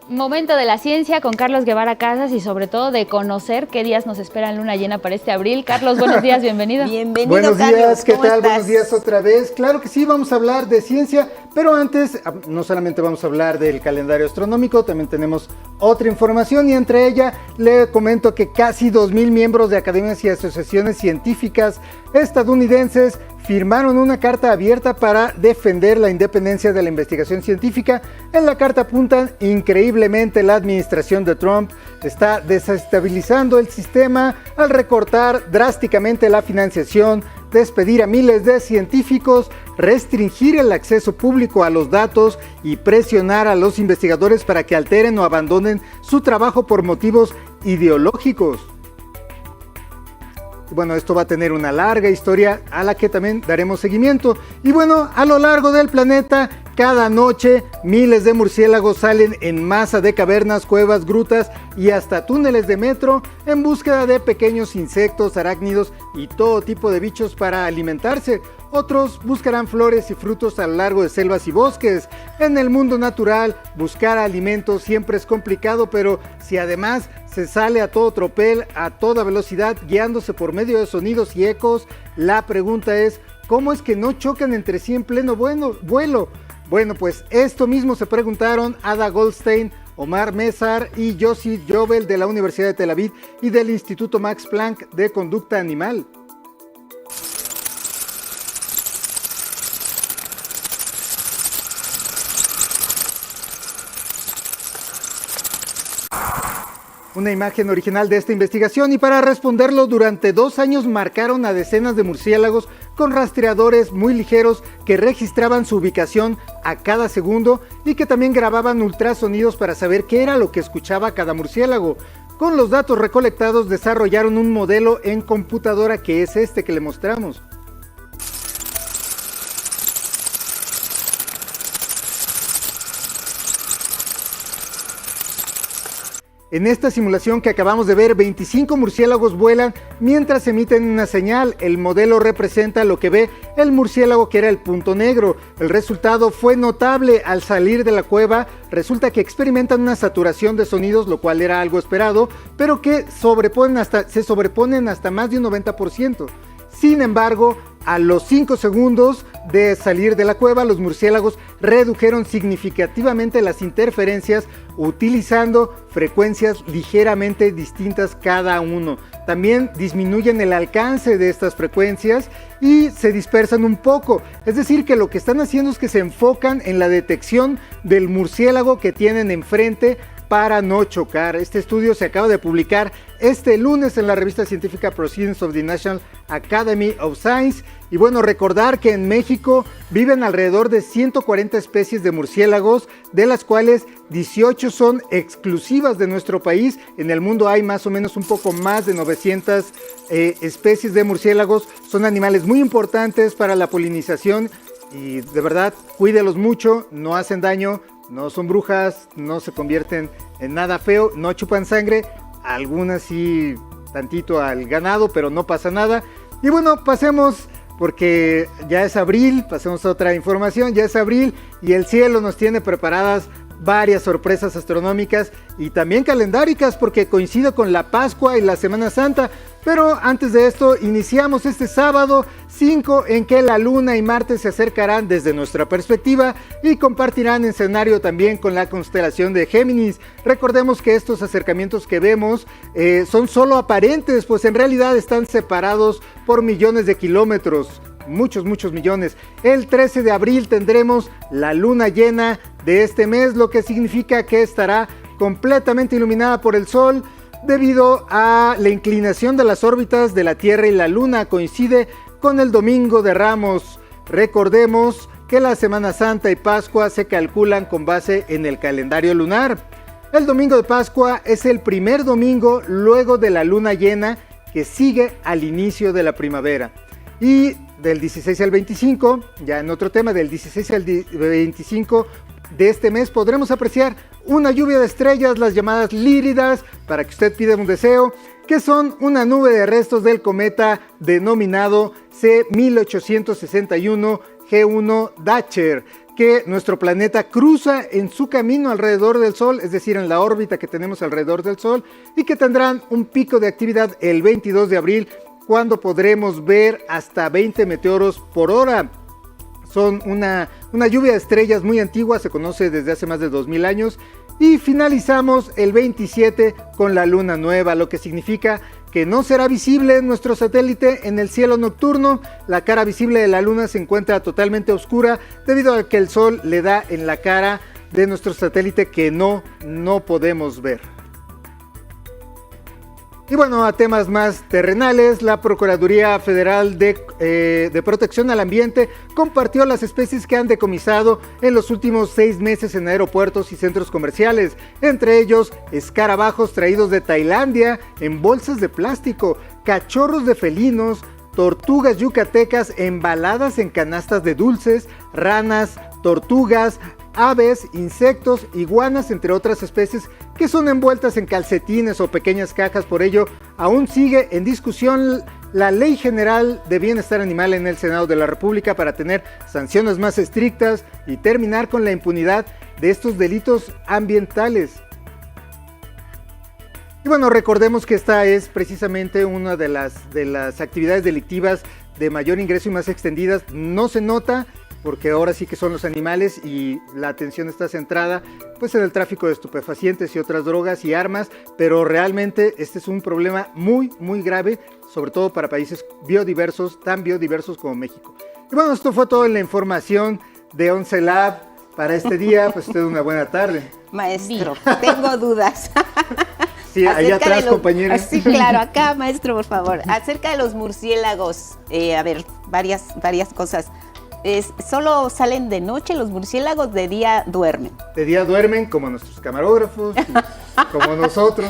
Momento de la ciencia con Carlos Guevara Casas y sobre todo de conocer qué días nos esperan luna llena para este abril. Carlos, buenos días, bienvenido. Bienvenido, buenos días, Carlos, ¿qué tal? ¿Estás? Buenos días otra vez. Claro que sí, vamos a hablar de ciencia, pero antes no solamente vamos a hablar del calendario astronómico, también tenemos otra información y entre ella le comento que casi 2,000 miembros de academias y asociaciones científicas estadounidenses firmaron una carta abierta para defender la independencia de la investigación científica. En la carta apuntan, increíblemente, la administración de Trump está desestabilizando el sistema al recortar drásticamente la financiación, despedir a miles de científicos, restringir el acceso público a los datos y presionar a los investigadores para que alteren o abandonen su trabajo por motivos ideológicos. Bueno, esto va a tener una larga historia a la que también daremos seguimiento. Y bueno, a lo largo del planeta, cada noche miles de murciélagos salen en masa de cavernas, cuevas, grutas y hasta túneles de metro en búsqueda de pequeños insectos, arácnidos y todo tipo de bichos para alimentarse. Otros buscarán flores y frutos a lo largo de selvas y bosques. En el mundo natural, buscar alimentos siempre es complicado, pero si además se sale a todo tropel, a toda velocidad, guiándose por medio de sonidos y ecos, la pregunta es, ¿cómo es que no chocan entre sí en pleno vuelo? Bueno, pues esto mismo se preguntaron Ada Goldstein, Omar Mesar y Yossi Jovel de la Universidad de Tel Aviv y del Instituto Max Planck de Conducta Animal. Una imagen original de esta investigación, y para responderlo durante 2 años marcaron a decenas de murciélagos con rastreadores muy ligeros que registraban su ubicación a cada segundo y que también grababan ultrasonidos para saber qué era lo que escuchaba cada murciélago. Con los datos recolectados desarrollaron un modelo en computadora que es este que le mostramos. En esta simulación que acabamos de ver, 25 murciélagos vuelan mientras emiten una señal. El modelo representa lo que ve el murciélago, que era el punto negro. El resultado fue notable. Al salir de la cueva, resulta que experimentan una saturación de sonidos, lo cual era algo esperado, pero que se sobreponen hasta más de un 90%. Sin embargo, a los 5 segundos de salir de la cueva, los murciélagos redujeron significativamente las interferencias utilizando frecuencias ligeramente distintas cada uno. También disminuyen el alcance de estas frecuencias y se dispersan un poco. Es decir, que lo que están haciendo es que se enfocan en la detección del murciélago que tienen enfrente para no chocar. Este estudio se acaba de publicar este lunes en la revista científica Proceedings of the National Academy of Science. Y bueno, recordar que en México viven alrededor de 140 especies de murciélagos, de las cuales 18 son exclusivas de nuestro país. En el mundo hay más o menos un poco más de 900 especies de murciélagos. Son animales muy importantes para la polinización y de verdad, cuídelos mucho, no hacen daño, no son brujas, no se convierten en nada feo, no chupan sangre, algunas sí tantito al ganado, pero no pasa nada. Y bueno, pasemos, porque ya es abril, pasemos a otra información, ya es abril y el cielo nos tiene preparadas varias sorpresas astronómicas y también calendáricas, porque coincide con la Pascua y la Semana Santa. Pero antes de esto, iniciamos este sábado 5 en que la Luna y Marte se acercarán desde nuestra perspectiva y compartirán escenario también con la constelación de Géminis. Recordemos que estos acercamientos que vemos son solo aparentes, pues en realidad están separados por millones de kilómetros. Muchos millones. El 13 de abril tendremos la luna llena de este mes, lo que significa que estará completamente iluminada por el sol debido a la inclinación de las órbitas de la Tierra y la Luna. Coincide con el Domingo de Ramos. Recordemos que la Semana Santa y Pascua se calculan con base en el calendario lunar. El Domingo de Pascua es el primer domingo luego de la luna llena que sigue al inicio de la primavera. Y del 16 al 25, ya en otro tema, del 16 al 25 de este mes podremos apreciar una lluvia de estrellas, las llamadas líridas, para que usted pida un deseo, que son una nube de restos del cometa denominado C1861 G1 Dacher, que nuestro planeta cruza en su camino alrededor del Sol, es decir, en la órbita que tenemos alrededor del Sol, y que tendrán un pico de actividad el 22 de abril, cuando podremos ver hasta 20 meteoros por hora. Son una lluvia de estrellas muy antigua, se conoce desde hace más de 2000 años. Y finalizamos el 27 con la luna nueva, lo que significa que no será visible nuestro satélite en el cielo nocturno. La cara visible de la luna se encuentra totalmente oscura debido a que el sol le da en la cara de nuestro satélite que no podemos ver. Y bueno, a temas más terrenales, la Procuraduría Federal de Protección al Ambiente compartió las especies que han decomisado en los últimos 6 meses en aeropuertos y centros comerciales, entre ellos escarabajos traídos de Tailandia en bolsas de plástico, cachorros de felinos, tortugas yucatecas embaladas en canastas de dulces, ranas, tortugas, aves, insectos, iguanas, entre otras especies que son envueltas en calcetines o pequeñas cajas. Por ello, aún sigue en discusión la Ley General de Bienestar Animal en el Senado de la República para tener sanciones más estrictas y terminar con la impunidad de estos delitos ambientales. Y bueno, recordemos que esta es precisamente una de las actividades delictivas de mayor ingreso y más extendidas. No se nota porque ahora sí que son los animales y la atención está centrada pues en el tráfico de estupefacientes y otras drogas y armas, pero realmente este es un problema muy grave, sobre todo para países biodiversos, tan biodiversos como México. Y bueno, esto fue toda la información de 11 Lab para este día. Pues usted una buena tarde. Maestro, tengo dudas. Sí, allá atrás, compañeros. Sí, claro, acá, maestro, por favor. Acerca de los murciélagos, a ver, varias cosas. ¿Solo salen de noche los murciélagos? ¿De día duermen? De día duermen, como nuestros camarógrafos, como nosotros.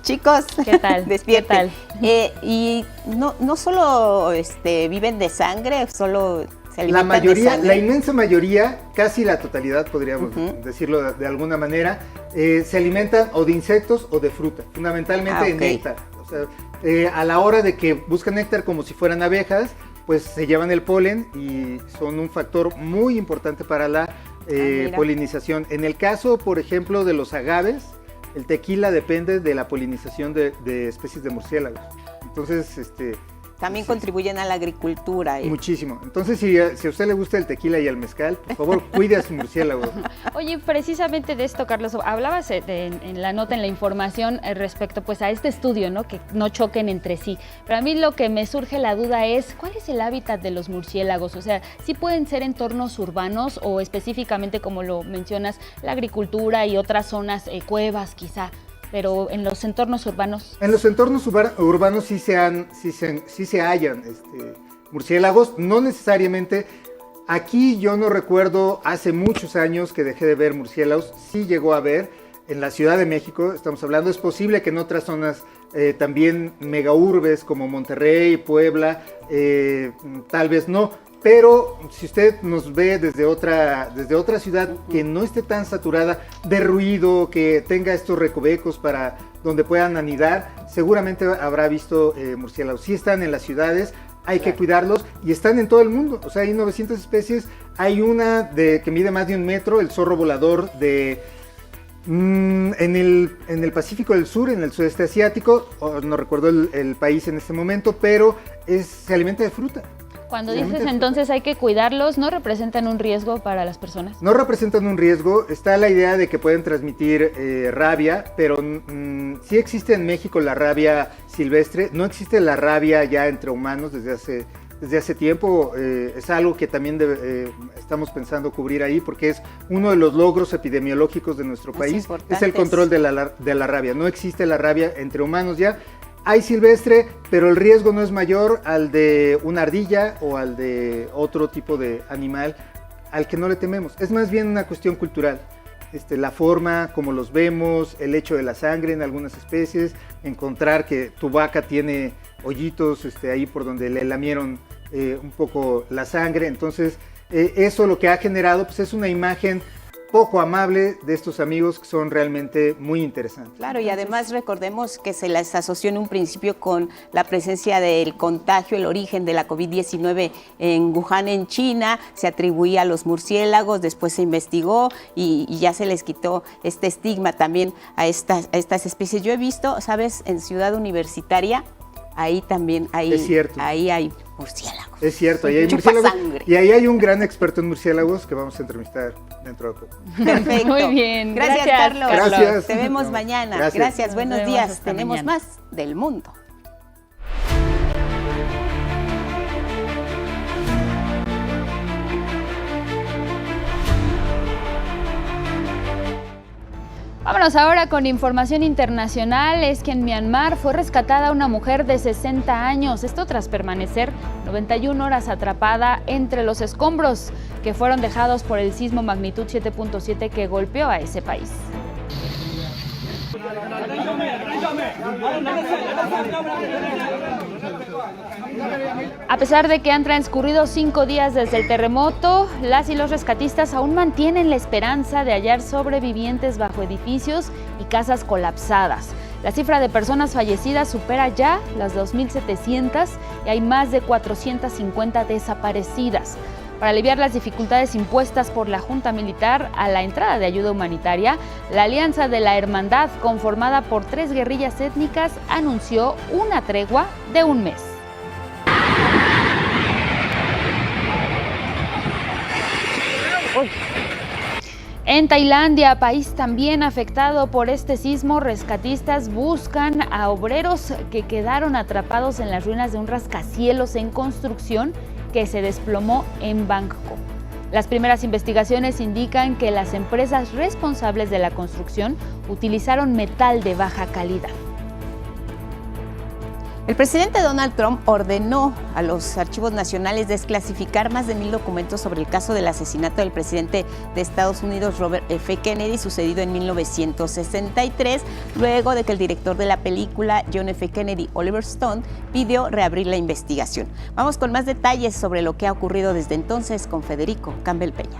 Chicos, ¿qué tal? Despierten. ¿Qué tal? Y no solo viven de sangre, solo se alimentan de sangre. La inmensa mayoría, casi la totalidad, podríamos decirlo de alguna manera, se alimentan o de insectos o de fruta, fundamentalmente de néctar. O sea, a la hora de que buscan néctar como si fueran abejas, pues se llevan el polen y son un factor muy importante para la polinización. En el caso, por ejemplo, de los agaves, el tequila depende de la polinización de especies de murciélagos. Entonces, también contribuyen a la agricultura. Muchísimo. Entonces, si a usted le gusta el tequila y el mezcal, por favor, cuide a su murciélago. Oye, precisamente de esto, Carlos, hablabas en la nota, en la información respecto pues a este estudio, ¿no? Que no choquen entre sí. Pero a mí lo que me surge la duda es, ¿cuál es el hábitat de los murciélagos? O sea, ¿sí pueden ser entornos urbanos o específicamente, como lo mencionas, la agricultura y otras zonas, cuevas quizá? Pero en los entornos urbanos. En los entornos urbanos sí se hallan murciélagos, no necesariamente. Aquí yo no recuerdo, hace muchos años que dejé de ver murciélagos, sí llegó a ver en la Ciudad de México, estamos hablando. Es posible que en otras zonas también megaurbes como Monterrey, Puebla, tal vez no. Pero si usted nos ve desde otra ciudad que no esté tan saturada de ruido, que tenga estos recovecos para donde puedan anidar, seguramente habrá visto murciélagos. Sí están en las ciudades, hay que cuidarlos y están en todo el mundo. O sea, hay 900 especies. Hay una que mide más de 1 metro, el zorro volador en el Pacífico del Sur, en el sudeste asiático. No recuerdo el país en este momento, pero se alimenta de fruta. Cuando dices entonces hay que cuidarlos, ¿no representan un riesgo para las personas? No representan un riesgo. Está la idea de que pueden transmitir rabia, pero sí existe en México la rabia silvestre. No existe la rabia ya entre humanos desde hace tiempo. Es algo que también estamos pensando cubrir ahí, porque es uno de los logros epidemiológicos de nuestro país. Es el control de la rabia. No existe la rabia entre humanos ya. Hay silvestre, pero el riesgo no es mayor al de una ardilla o al de otro tipo de animal al que no le tememos. Es más bien una cuestión cultural. La forma como los vemos, el hecho de la sangre en algunas especies, encontrar que tu vaca tiene hoyitos ahí por donde le lamieron un poco la sangre. Entonces, eso lo que ha generado pues, es una imagen poco amable de estos amigos que son realmente muy interesantes. Claro, y además recordemos que se les asoció en un principio con la presencia del contagio, el origen de la COVID-19 en Wuhan, en China, se atribuía a los murciélagos, después se investigó y ya se les quitó este estigma también a estas especies. Yo he visto, ¿sabes? En Ciudad Universitaria, ahí también ahí hay murciélagos. Es cierto, ahí hay murciélagos. Y ahí hay un gran experto en murciélagos que vamos a entrevistar dentro de poco. Perfecto. Muy bien. Gracias, Carlos. Gracias. Te vemos mañana. Gracias. Buenos días. Tenemos más del mundo. Vámonos ahora con información internacional. Es que en Myanmar fue rescatada una mujer de 60 años, esto tras permanecer 91 horas atrapada entre los escombros que fueron dejados por el sismo magnitud 7.7 que golpeó a ese país. A pesar de que han transcurrido 5 días desde el terremoto, las y los rescatistas aún mantienen la esperanza de hallar sobrevivientes bajo edificios y casas colapsadas. La cifra de personas fallecidas supera ya las 2.700 y hay más de 450 desaparecidas. Para aliviar las dificultades impuestas por la Junta Militar a la entrada de ayuda humanitaria, la Alianza de la Hermandad, conformada por 3 guerrillas étnicas, anunció una tregua de 1 mes. En Tailandia, país también afectado por este sismo, rescatistas buscan a obreros que quedaron atrapados en las ruinas de un rascacielos en construcción que se desplomó en Bangkok. Las primeras investigaciones indican que las empresas responsables de la construcción utilizaron metal de baja calidad. El presidente Donald Trump ordenó a los archivos nacionales desclasificar más de 1,000 documentos sobre el caso del asesinato del presidente de Estados Unidos, Robert F. Kennedy, sucedido en 1963, luego de que el director de la película, John F. Kennedy, Oliver Stone, pidió reabrir la investigación. Vamos con más detalles sobre lo que ha ocurrido desde entonces con Federico Campbell Peña.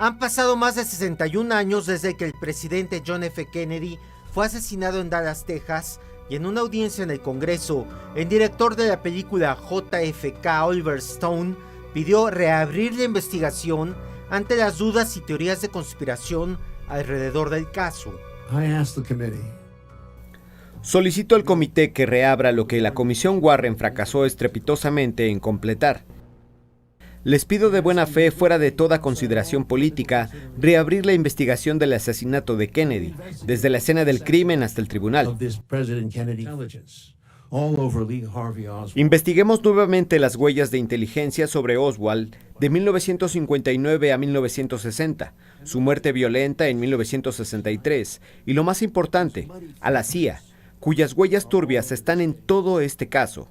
Han pasado más de 61 años desde que el presidente John F. Kennedy fue asesinado en Dallas, Texas, y en una audiencia en el Congreso, el director de la película JFK, Oliver Stone, pidió reabrir la investigación ante las dudas y teorías de conspiración alrededor del caso. Solicito al comité que reabra lo que la Comisión Warren fracasó estrepitosamente en completar. Les pido de buena fe, fuera de toda consideración política, reabrir la investigación del asesinato de Kennedy, desde la escena del crimen hasta el tribunal. Investiguemos nuevamente las huellas de inteligencia sobre Oswald de 1959 a 1960, su muerte violenta en 1963 y, lo más importante, a la CIA, cuyas huellas turbias están en todo este caso.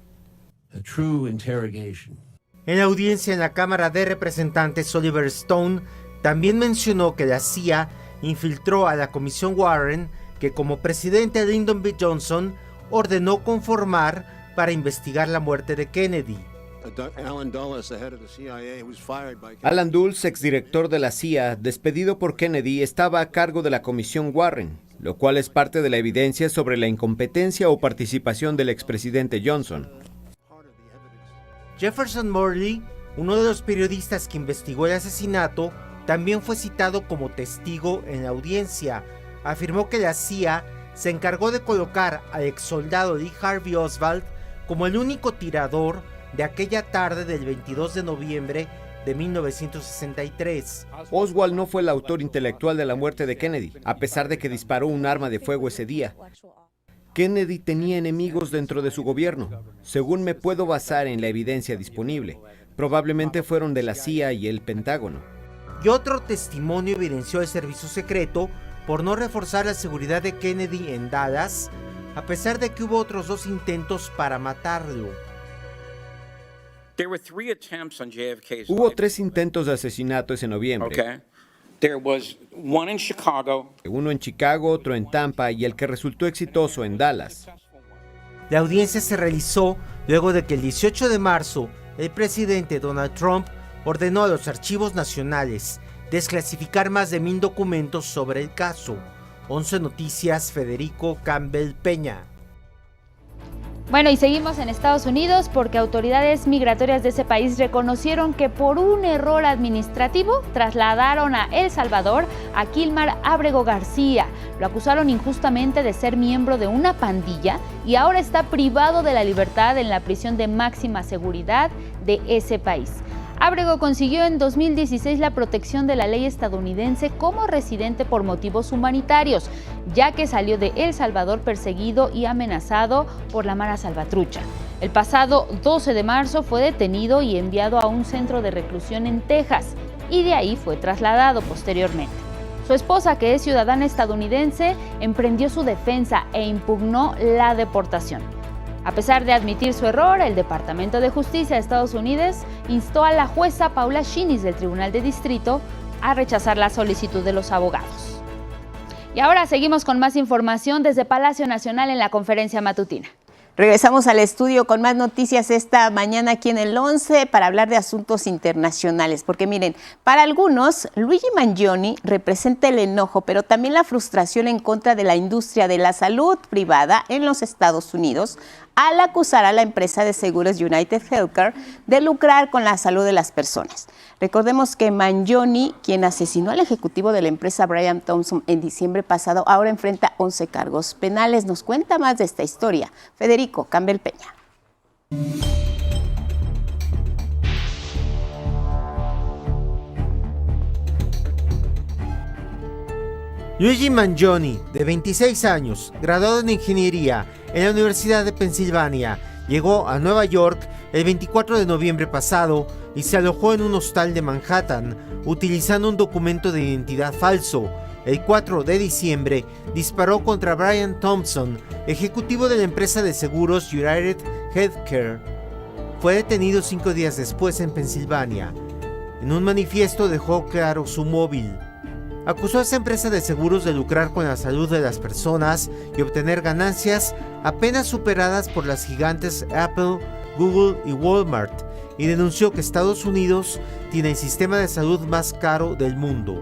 En la audiencia en la Cámara de Representantes, Oliver Stone también mencionó que la CIA infiltró a la Comisión Warren, que como presidente Lyndon B. Johnson ordenó conformar para investigar la muerte de Kennedy. Alan Dulles, exdirector de la CIA, despedido por Kennedy, estaba a cargo de la Comisión Warren, lo cual es parte de la evidencia sobre la incompetencia o participación del expresidente Johnson. Jefferson Morley, uno de los periodistas que investigó el asesinato, también fue citado como testigo en la audiencia. Afirmó que la CIA se encargó de colocar al exsoldado Lee Harvey Oswald como el único tirador de aquella tarde del 22 de noviembre de 1963. Oswald no fue el autor intelectual de la muerte de Kennedy, a pesar de que disparó un arma de fuego ese día. Kennedy tenía enemigos dentro de su gobierno, según me puedo basar en la evidencia disponible. Probablemente fueron de la CIA y el Pentágono. Y otro testimonio evidenció el servicio secreto por no reforzar la seguridad de Kennedy en Dallas, a pesar de que hubo otros 2 intentos para matarlo. Hubo 3 intentos de asesinato ese noviembre. Uno en Chicago, otro en Tampa y el que resultó exitoso en Dallas. La audiencia se realizó luego de que el 18 de marzo el presidente Donald Trump ordenó a los archivos nacionales desclasificar más de 1,000 documentos sobre el caso. 11 Noticias, Federico Campbell Peña. Bueno, y seguimos en Estados Unidos porque autoridades migratorias de ese país reconocieron que por un error administrativo trasladaron a El Salvador a Kilmar Ábrego García. Lo acusaron injustamente de ser miembro de una pandilla y ahora está privado de la libertad en la prisión de máxima seguridad de ese país. Ábrego consiguió en 2016 la protección de la ley estadounidense como residente por motivos humanitarios, ya que salió de El Salvador perseguido y amenazado por la Mara Salvatrucha. El pasado 12 de marzo fue detenido y enviado a un centro de reclusión en Texas, y de ahí fue trasladado posteriormente. Su esposa, que es ciudadana estadounidense, emprendió su defensa e impugnó la deportación. A pesar de admitir su error, el Departamento de Justicia de Estados Unidos instó a la jueza Paula Shinis del Tribunal de Distrito a rechazar la solicitud de los abogados. Y ahora seguimos con más información desde Palacio Nacional en la conferencia matutina. Regresamos al estudio con más noticias esta mañana aquí en el 11 para hablar de asuntos internacionales, porque miren, para algunos Luigi Mangione representa el enojo, pero también la frustración en contra de la industria de la salud privada en los Estados Unidos al acusar a la empresa de seguros United Healthcare de lucrar con la salud de las personas. Recordemos que Mangione, quien asesinó al ejecutivo de la empresa Brian Thompson en diciembre pasado, ahora enfrenta 11 cargos penales. Nos cuenta más de esta historia Federico Campbell Peña. Luigi Mangione, de 26 años, graduado en ingeniería en la Universidad de Pensilvania, llegó a Nueva York el 24 de noviembre pasado y se alojó en un hostal de Manhattan utilizando un documento de identidad falso. El 4 de diciembre disparó contra Brian Thompson, ejecutivo de la empresa de seguros United Healthcare. Fue detenido 5 días después en Pensilvania. En un manifiesto dejó claro su móvil. Acusó a esa empresa de seguros de lucrar con la salud de las personas y obtener ganancias apenas superadas por las gigantes Apple, Google y Walmart, y denunció que Estados Unidos tiene el sistema de salud más caro del mundo.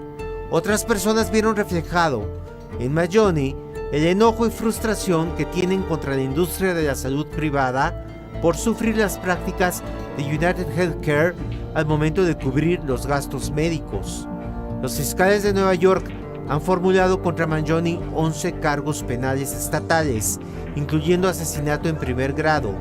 Otras personas vieron reflejado en Mangione el enojo y frustración que tienen contra la industria de la salud privada por sufrir las prácticas de United Healthcare al momento de cubrir los gastos médicos. Los fiscales de Nueva York han formulado contra Mangione 11 cargos penales estatales, incluyendo asesinato en primer grado.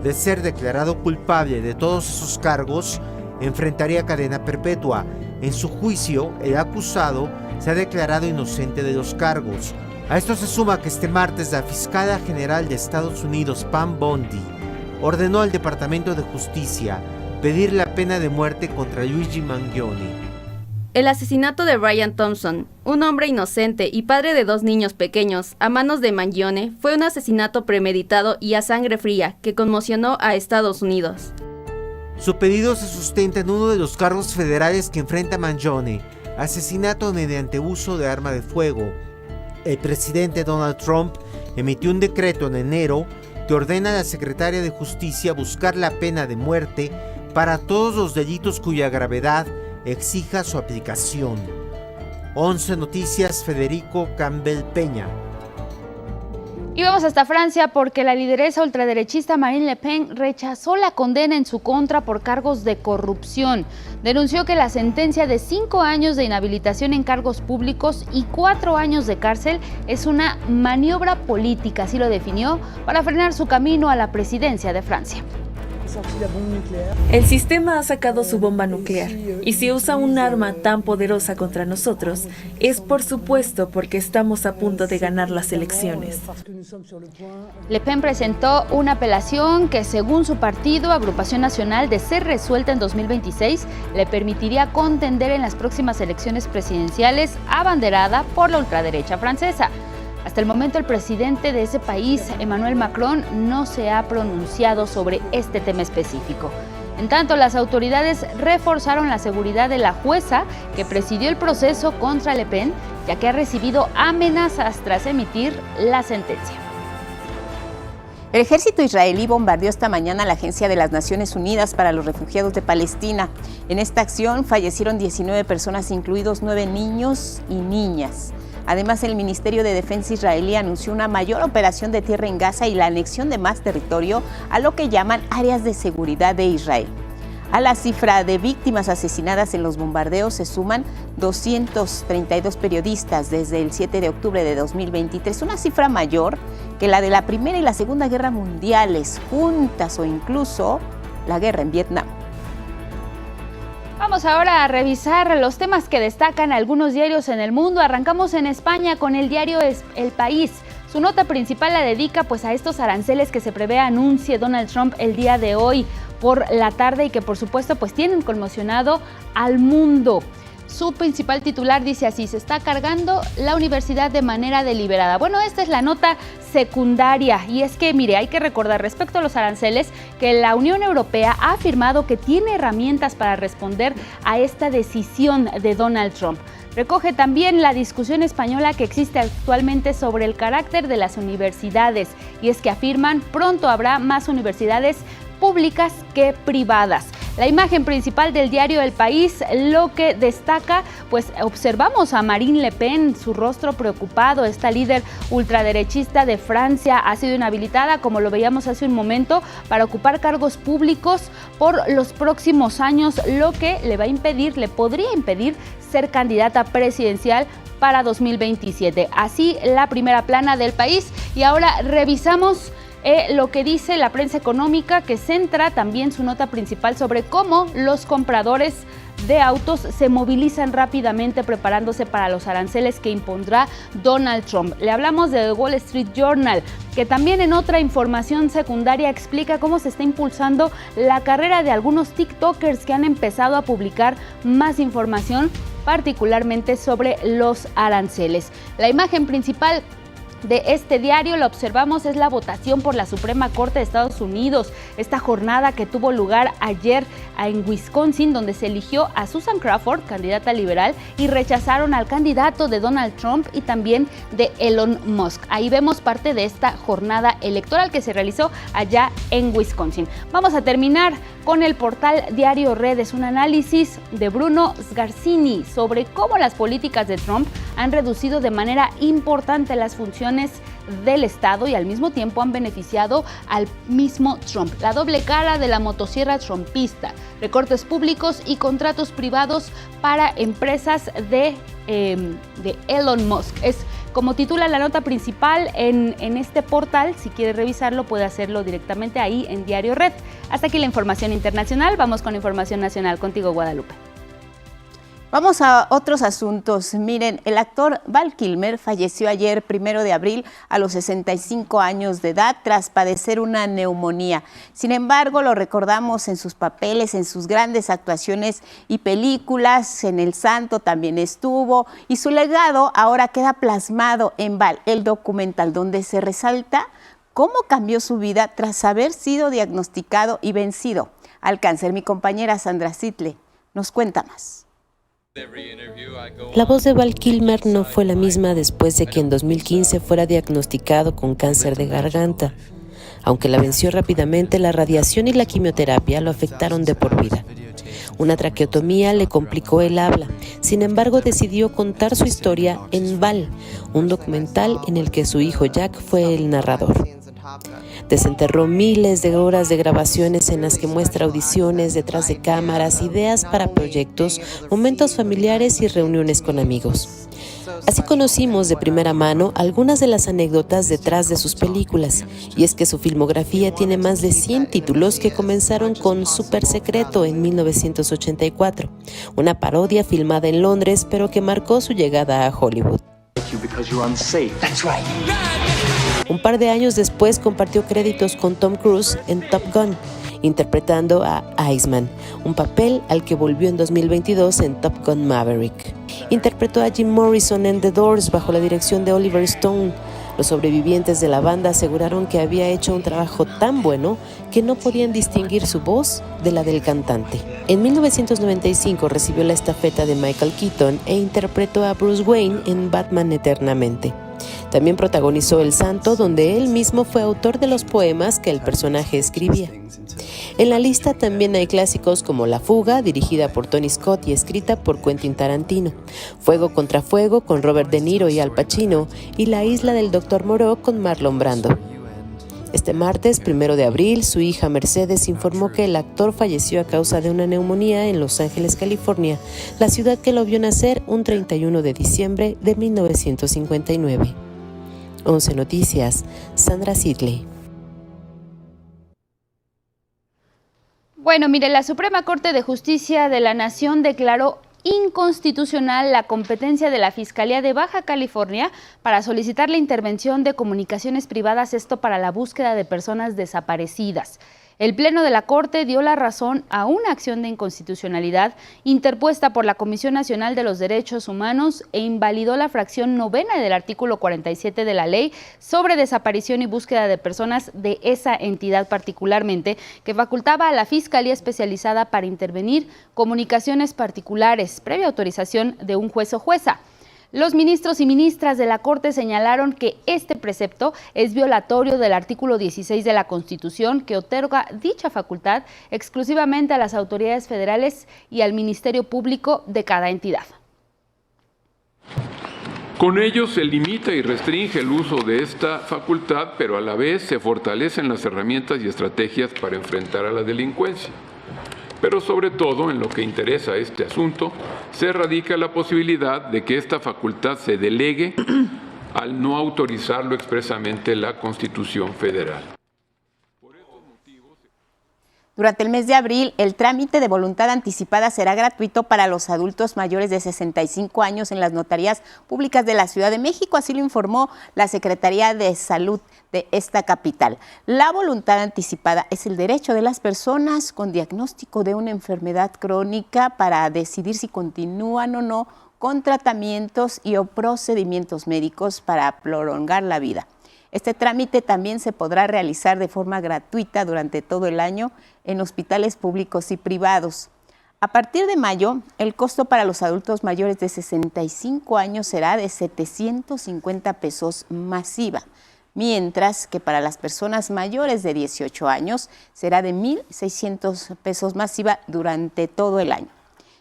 De ser declarado culpable de todos esos cargos, enfrentaría cadena perpetua. En su juicio, el acusado se ha declarado inocente de los cargos. A esto se suma que este martes la fiscala general de Estados Unidos, Pam Bondi, ordenó al Departamento de Justicia pedir la pena de muerte contra Luigi Mangione. El asesinato de Brian Thompson, un hombre inocente y padre de 2 niños pequeños, a manos de Mangione, fue un asesinato premeditado y a sangre fría que conmocionó a Estados Unidos. Su pedido se sustenta en uno de los cargos federales que enfrenta Mangione, asesinato mediante uso de arma de fuego. El presidente Donald Trump emitió un decreto en enero que ordena a la secretaria de Justicia buscar la pena de muerte para todos los delitos cuya gravedad exija su aplicación. 11 Noticias, Federico Campbell Peña. Y vamos hasta Francia porque la lideresa ultraderechista Marine Le Pen rechazó la condena en su contra por cargos de corrupción. Denunció que la sentencia de 5 años de inhabilitación en cargos públicos y 4 años de cárcel es una maniobra política, así lo definió, para frenar su camino a la presidencia de Francia. El sistema ha sacado su bomba nuclear y si usa un arma tan poderosa contra nosotros, es por supuesto porque estamos a punto de ganar las elecciones. Le Pen presentó una apelación que, según su partido, Agrupación Nacional, de ser resuelta en 2026, le permitiría contender en las próximas elecciones presidenciales abanderada por la ultraderecha francesa. Hasta el momento, el presidente de ese país, Emmanuel Macron, no se ha pronunciado sobre este tema específico. En tanto, las autoridades reforzaron la seguridad de la jueza que presidió el proceso contra Le Pen, ya que ha recibido amenazas tras emitir la sentencia. El ejército israelí bombardeó esta mañana la Agencia de las Naciones Unidas para los Refugiados de Palestina. En esta acción fallecieron 19 personas, incluidos 9 niños y niñas. Además, el Ministerio de Defensa israelí anunció una mayor operación de tierra en Gaza y la anexión de más territorio a lo que llaman áreas de seguridad de Israel. A la cifra de víctimas asesinadas en los bombardeos se suman 232 periodistas desde el 7 de octubre de 2023, una cifra mayor que la de la Primera y la Segunda Guerra Mundiales juntas o incluso la guerra en Vietnam. Vamos ahora a revisar los temas que destacan algunos diarios en el mundo. Arrancamos en España con el diario El País. Su nota principal la dedica a estos aranceles que se prevé anuncie Donald Trump el día de hoy por la tarde y que por supuesto tienen conmocionado al mundo. Su principal titular dice así: se está cargando la universidad de manera deliberada. Bueno, esta es la nota secundaria, y es que, mire, hay que recordar respecto a los aranceles que la Unión Europea ha afirmado que tiene herramientas para responder a esta decisión de Donald Trump. Recoge también la discusión española que existe actualmente sobre el carácter de las universidades, y es que afirman pronto habrá más universidades públicas que privadas. La imagen principal del diario El País lo que destaca, pues observamos a Marine Le Pen, su rostro preocupado. Esta líder ultraderechista de Francia ha sido inhabilitada, como lo veíamos hace un momento, para ocupar cargos públicos por los próximos años, lo que le podría impedir ser candidata presidencial para 2027. Así la primera plana del País. Y ahora revisamos lo que dice la prensa económica, que centra también su nota principal sobre cómo los compradores de autos se movilizan rápidamente preparándose para los aranceles que impondrá Donald Trump. Le hablamos de The Wall Street Journal, que también en otra información secundaria explica cómo se está impulsando la carrera de algunos TikTokers que han empezado a publicar más información, particularmente sobre los aranceles. La imagen principal de este diario, lo observamos, es la votación por la Suprema Corte de Estados Unidos. Esta jornada que tuvo lugar ayer en Wisconsin, donde se eligió a Susan Crawford, candidata liberal, y rechazaron al candidato de Donald Trump y también de Elon Musk. Ahí vemos parte de esta jornada electoral que se realizó allá en Wisconsin. Vamos a terminar con el portal Diario Redes, un análisis de Bruno Sgarzini sobre cómo las políticas de Trump han reducido de manera importante las funciones del Estado y al mismo tiempo han beneficiado al mismo Trump. La doble cara de la motosierra trumpista, recortes públicos y contratos privados para empresas de Elon Musk. Es como titula la nota principal en este portal. Si quiere revisarlo, puede hacerlo directamente ahí en Diario Red. Hasta aquí la información internacional. Vamos con información nacional. Contigo, Guadalupe. Vamos a otros asuntos. Miren, el actor Val Kilmer falleció ayer, 1 de abril, a los 65 años de edad, tras padecer una neumonía. Sin embargo, lo recordamos en sus papeles, en sus grandes actuaciones y películas. En El Santo también estuvo, y su legado ahora queda plasmado en Val, el documental, donde se resalta cómo cambió su vida tras haber sido diagnosticado y vencido al cáncer. Mi compañera Sandra Sitle nos cuenta más. La voz de Val Kilmer no fue la misma después de que en 2015 fuera diagnosticado con cáncer de garganta. Aunque la venció rápidamente, la radiación y la quimioterapia lo afectaron de por vida. Una traqueotomía le complicó el habla. Sin embargo, decidió contar su historia en Val, un documental en el que su hijo Jack fue el narrador. Desenterró miles de horas de grabaciones en las que muestra audiciones, detrás de cámaras, ideas para proyectos, momentos familiares y reuniones con amigos. Así conocimos de primera mano algunas de las anécdotas detrás de sus películas, y es que su filmografía tiene más de 100 títulos que comenzaron con Super Secreto en 1984, una parodia filmada en Londres pero que marcó su llegada a Hollywood. Un par de años después compartió créditos con Tom Cruise en Top Gun, interpretando a Iceman, un papel al que volvió en 2022 en Top Gun Maverick. Interpretó a Jim Morrison en The Doors bajo la dirección de Oliver Stone. Los sobrevivientes de la banda aseguraron que había hecho un trabajo tan bueno que no podían distinguir su voz de la del cantante. En 1995 recibió la estafeta de Michael Keaton e interpretó a Bruce Wayne en Batman Eternamente. También protagonizó El Santo, donde él mismo fue autor de los poemas que el personaje escribía. En la lista también hay clásicos como La Fuga, dirigida por Tony Scott y escrita por Quentin Tarantino, Fuego contra Fuego con Robert De Niro y Al Pacino, y La Isla del Dr. Moreau con Marlon Brando. Este martes, 1 de abril, su hija Mercedes informó que el actor falleció a causa de una neumonía en Los Ángeles, California, la ciudad que lo vio nacer un 31 de diciembre de 1959. 11 Noticias, Sandra Sidley. Bueno, mire, la Suprema Corte de Justicia de la Nación declaró inconstitucional la competencia de la Fiscalía de Baja California para solicitar la intervención de comunicaciones privadas, esto para la búsqueda de personas desaparecidas. El Pleno de la Corte dio la razón a una acción de inconstitucionalidad interpuesta por la Comisión Nacional de los Derechos Humanos e invalidó la fracción 9ª del artículo 47 de la Ley sobre desaparición y búsqueda de personas de esa entidad particularmente, que facultaba a la Fiscalía Especializada para intervenir comunicaciones particulares, previa autorización de un juez o jueza. Los ministros y ministras de la Corte señalaron que este precepto es violatorio del artículo 16 de la Constitución, que otorga dicha facultad exclusivamente a las autoridades federales y al Ministerio Público de cada entidad. Con ello se limita y restringe el uso de esta facultad, pero a la vez se fortalecen las herramientas y estrategias para enfrentar a la delincuencia. Pero sobre todo, en lo que interesa a este asunto, se radica la posibilidad de que esta facultad se delegue al no autorizarlo expresamente la Constitución Federal. Durante el mes de abril, el trámite de voluntad anticipada será gratuito para los adultos mayores de 65 años en las notarías públicas de la Ciudad de México, así lo informó la Secretaría de Salud de esta capital. La voluntad anticipada es el derecho de las personas con diagnóstico de una enfermedad crónica para decidir si continúan o no con tratamientos y o procedimientos médicos para prolongar la vida. Este trámite también se podrá realizar de forma gratuita durante todo el año en hospitales públicos y privados. A partir de mayo, el costo para los adultos mayores de 65 años será de 750 pesos masiva, mientras que para las personas mayores de 18 años será de 1,600 pesos masiva durante todo el año.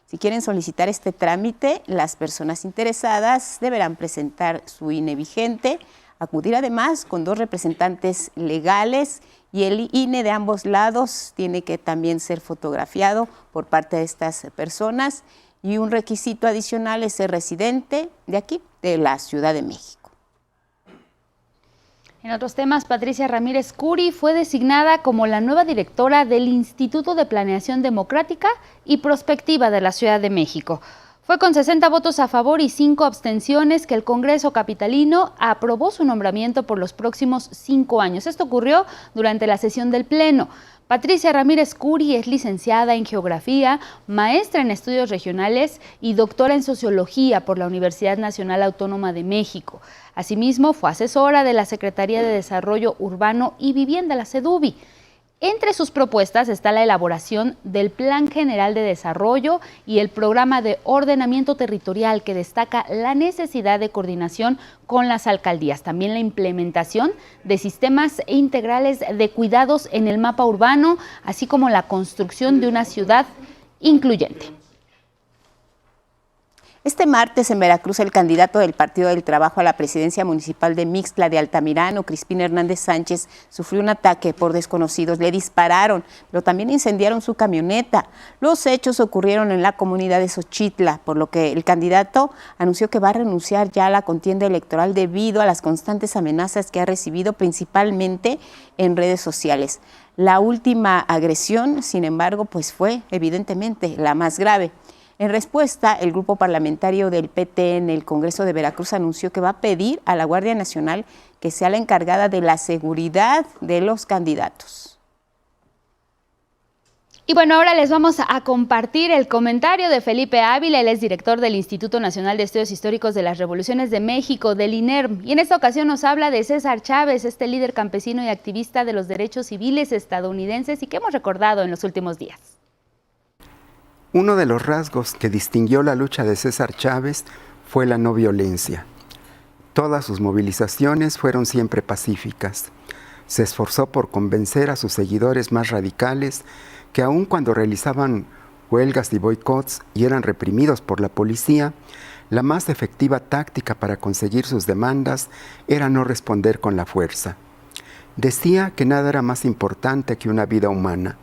Si quieren solicitar este trámite, las personas interesadas deberán presentar su INE vigente, acudir además con 2 representantes legales y el INE de ambos lados tiene que también ser fotografiado por parte de estas personas, y un requisito adicional es ser residente de aquí, de la Ciudad de México. En otros temas, Patricia Ramírez Curi fue designada como la nueva directora del Instituto de Planeación Democrática y Prospectiva de la Ciudad de México. Fue con 60 votos a favor y 5 abstenciones que el Congreso capitalino aprobó su nombramiento por los próximos 5 años. Esto ocurrió durante la sesión del Pleno. Patricia Ramírez Curi es licenciada en Geografía, maestra en Estudios Regionales y doctora en Sociología por la Universidad Nacional Autónoma de México. Asimismo, fue asesora de la Secretaría de Desarrollo Urbano y Vivienda, la SEDUVI. Entre sus propuestas está la elaboración del Plan General de Desarrollo y el Programa de Ordenamiento Territorial, que destaca la necesidad de coordinación con las alcaldías, también la implementación de sistemas integrales de cuidados en el mapa urbano, así como la construcción de una ciudad incluyente. Este martes en Veracruz, el candidato del Partido del Trabajo a la presidencia municipal de Mixtla de Altamirano, Crispín Hernández Sánchez, sufrió un ataque por desconocidos. Le dispararon, pero también incendiaron su camioneta. Los hechos ocurrieron en la comunidad de Xochitla, por lo que el candidato anunció que va a renunciar ya a la contienda electoral debido a las constantes amenazas que ha recibido principalmente en redes sociales. La última agresión, sin embargo, pues fue evidentemente la más grave. En respuesta, el grupo parlamentario del PT en el Congreso de Veracruz anunció que va a pedir a la Guardia Nacional que sea la encargada de la seguridad de los candidatos. Y bueno, ahora les vamos a compartir el comentario de Felipe Ávila. Él es director del Instituto Nacional de Estudios Históricos de las Revoluciones de México, del INERM. Y en esta ocasión nos habla de César Chávez, este líder campesino y activista de los derechos civiles estadounidenses y que hemos recordado en los últimos días. Uno de los rasgos que distinguió la lucha de César Chávez fue la no violencia. Todas sus movilizaciones fueron siempre pacíficas. Se esforzó por convencer a sus seguidores más radicales que aun cuando realizaban huelgas y boicots y eran reprimidos por la policía, la más efectiva táctica para conseguir sus demandas era no responder con la fuerza. Decía que nada era más importante que una vida humana.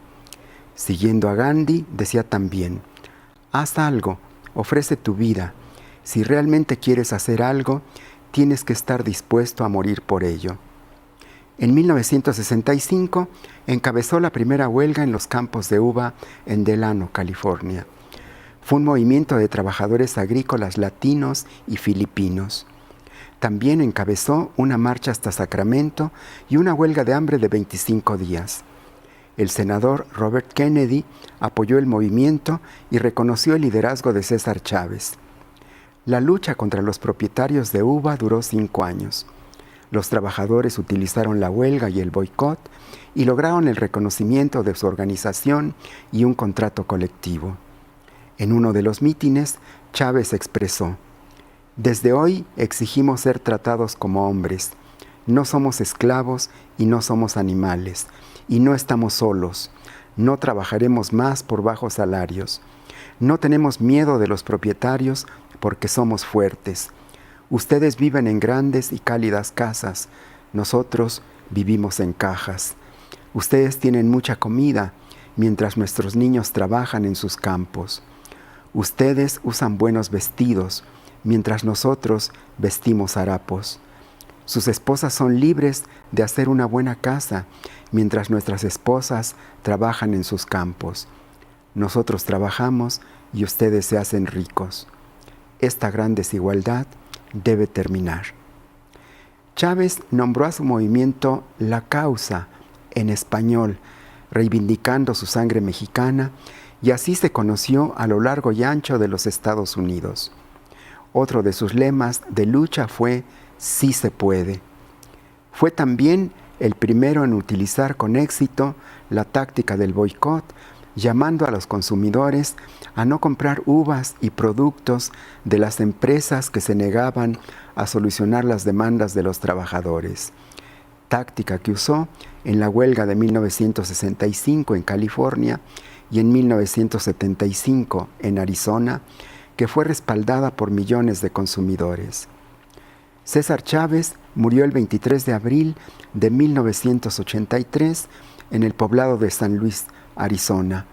Siguiendo a Gandhi, decía también, haz algo, ofrece tu vida. Si realmente quieres hacer algo, tienes que estar dispuesto a morir por ello. En 1965, encabezó la primera huelga en los campos de uva en Delano, California. Fue un movimiento de trabajadores agrícolas latinos y filipinos. También encabezó una marcha hasta Sacramento y una huelga de hambre de 25 días. El senador Robert Kennedy apoyó el movimiento y reconoció el liderazgo de César Chávez. La lucha contra los propietarios de uva duró 5 años. Los trabajadores utilizaron la huelga y el boicot y lograron el reconocimiento de su organización y un contrato colectivo. En uno de los mítines, Chávez expresó: "Desde hoy exigimos ser tratados como hombres. No somos esclavos y no somos animales. Y no estamos solos. No trabajaremos más por bajos salarios. No tenemos miedo de los propietarios porque somos fuertes. Ustedes viven en grandes y cálidas casas. Nosotros vivimos en cajas. Ustedes tienen mucha comida mientras nuestros niños trabajan en sus campos. Ustedes usan buenos vestidos mientras nosotros vestimos harapos. Sus esposas son libres de hacer una buena casa, mientras nuestras esposas trabajan en sus campos. Nosotros trabajamos y ustedes se hacen ricos. Esta gran desigualdad debe terminar". Chávez nombró a su movimiento La Causa, en español, reivindicando su sangre mexicana, y así se conoció a lo largo y ancho de los Estados Unidos. Otro de sus lemas de lucha fue "Sí se puede". Fue también el primero en utilizar con éxito la táctica del boicot, llamando a los consumidores a no comprar uvas y productos de las empresas que se negaban a solucionar las demandas de los trabajadores. Táctica que usó en la huelga de 1965 en California y en 1975 en Arizona, que fue respaldada por millones de consumidores. César Chávez murió el 23 de abril de 1983 en el poblado de San Luis, Arizona.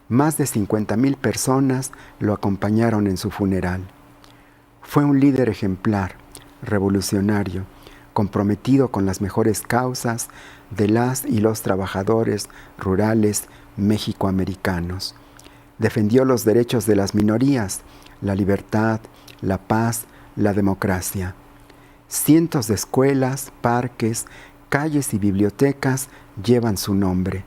Más de 50,000 personas lo acompañaron en su funeral. Fue un líder ejemplar, revolucionario, comprometido con las mejores causas de las y los trabajadores rurales mexicoamericanos. Defendió los derechos de las minorías, la libertad, la paz, la democracia. Cientos de escuelas, parques, calles y bibliotecas llevan su nombre.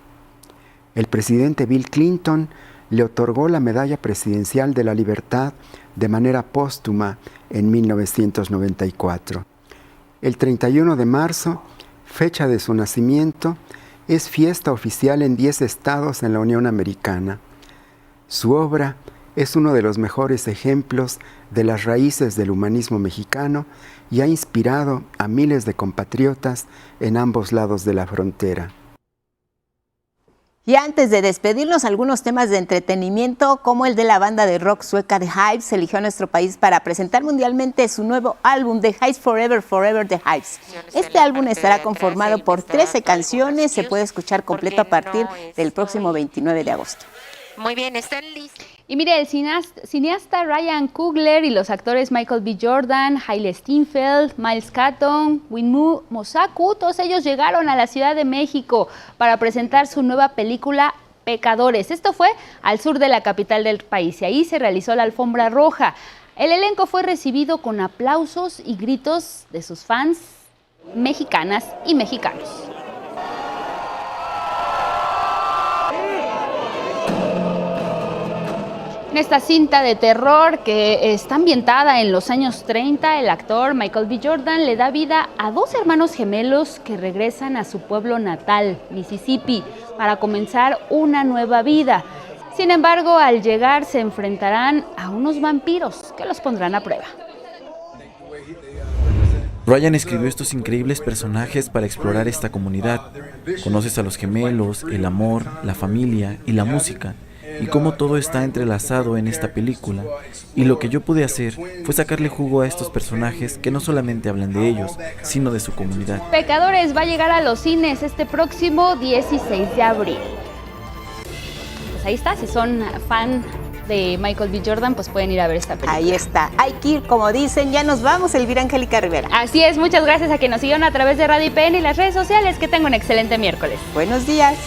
El presidente Bill Clinton le otorgó la Medalla Presidencial de la Libertad de manera póstuma en 1994. El 31 de marzo, fecha de su nacimiento, es fiesta oficial en 10 estados en la Unión Americana. Su obra es uno de los mejores ejemplos de las raíces del humanismo mexicano y ha inspirado a miles de compatriotas en ambos lados de la frontera. Y antes de despedirnos, algunos temas de entretenimiento, como el de la banda de rock sueca The Hives, eligió a nuestro país para presentar mundialmente su nuevo álbum The Hives Forever, Forever The Hives. Este álbum estará conformado por 13 canciones, se puede escuchar completo a partir del próximo 29 de agosto. Muy bien, están listos. Y mire, el cineasta Ryan Coogler y los actores Michael B. Jordan, Hailey Steinfeld, Miles Catton, Winmu Mosaku, todos ellos llegaron a la Ciudad de México para presentar su nueva película Pecadores. Esto fue al sur de la capital del país y ahí se realizó la alfombra roja. El elenco fue recibido con aplausos y gritos de sus fans mexicanas y mexicanos. En esta cinta de terror que está ambientada en los años 30, el actor Michael B. Jordan le da vida a 2 hermanos gemelos que regresan a su pueblo natal, Mississippi, para comenzar una nueva vida. Sin embargo, al llegar se enfrentarán a unos vampiros que los pondrán a prueba. Ryan escribió estos increíbles personajes para explorar esta comunidad. Conoces a los gemelos, el amor, la familia y la música, y cómo todo está entrelazado en esta película. Y lo que yo pude hacer fue sacarle jugo a estos personajes que no solamente hablan de ellos, sino de su comunidad. Pecadores va a llegar a los cines este próximo 16 de abril. Pues ahí está, si son fan de Michael B. Jordan, pues pueden ir a ver esta película. Ahí está, hay que ir, como dicen, ya nos vamos, Elvira Angélica Rivera. Así es, muchas gracias a quienes nos siguieron a través de Radio IPN y las redes sociales. Que tengan un excelente miércoles. Buenos días.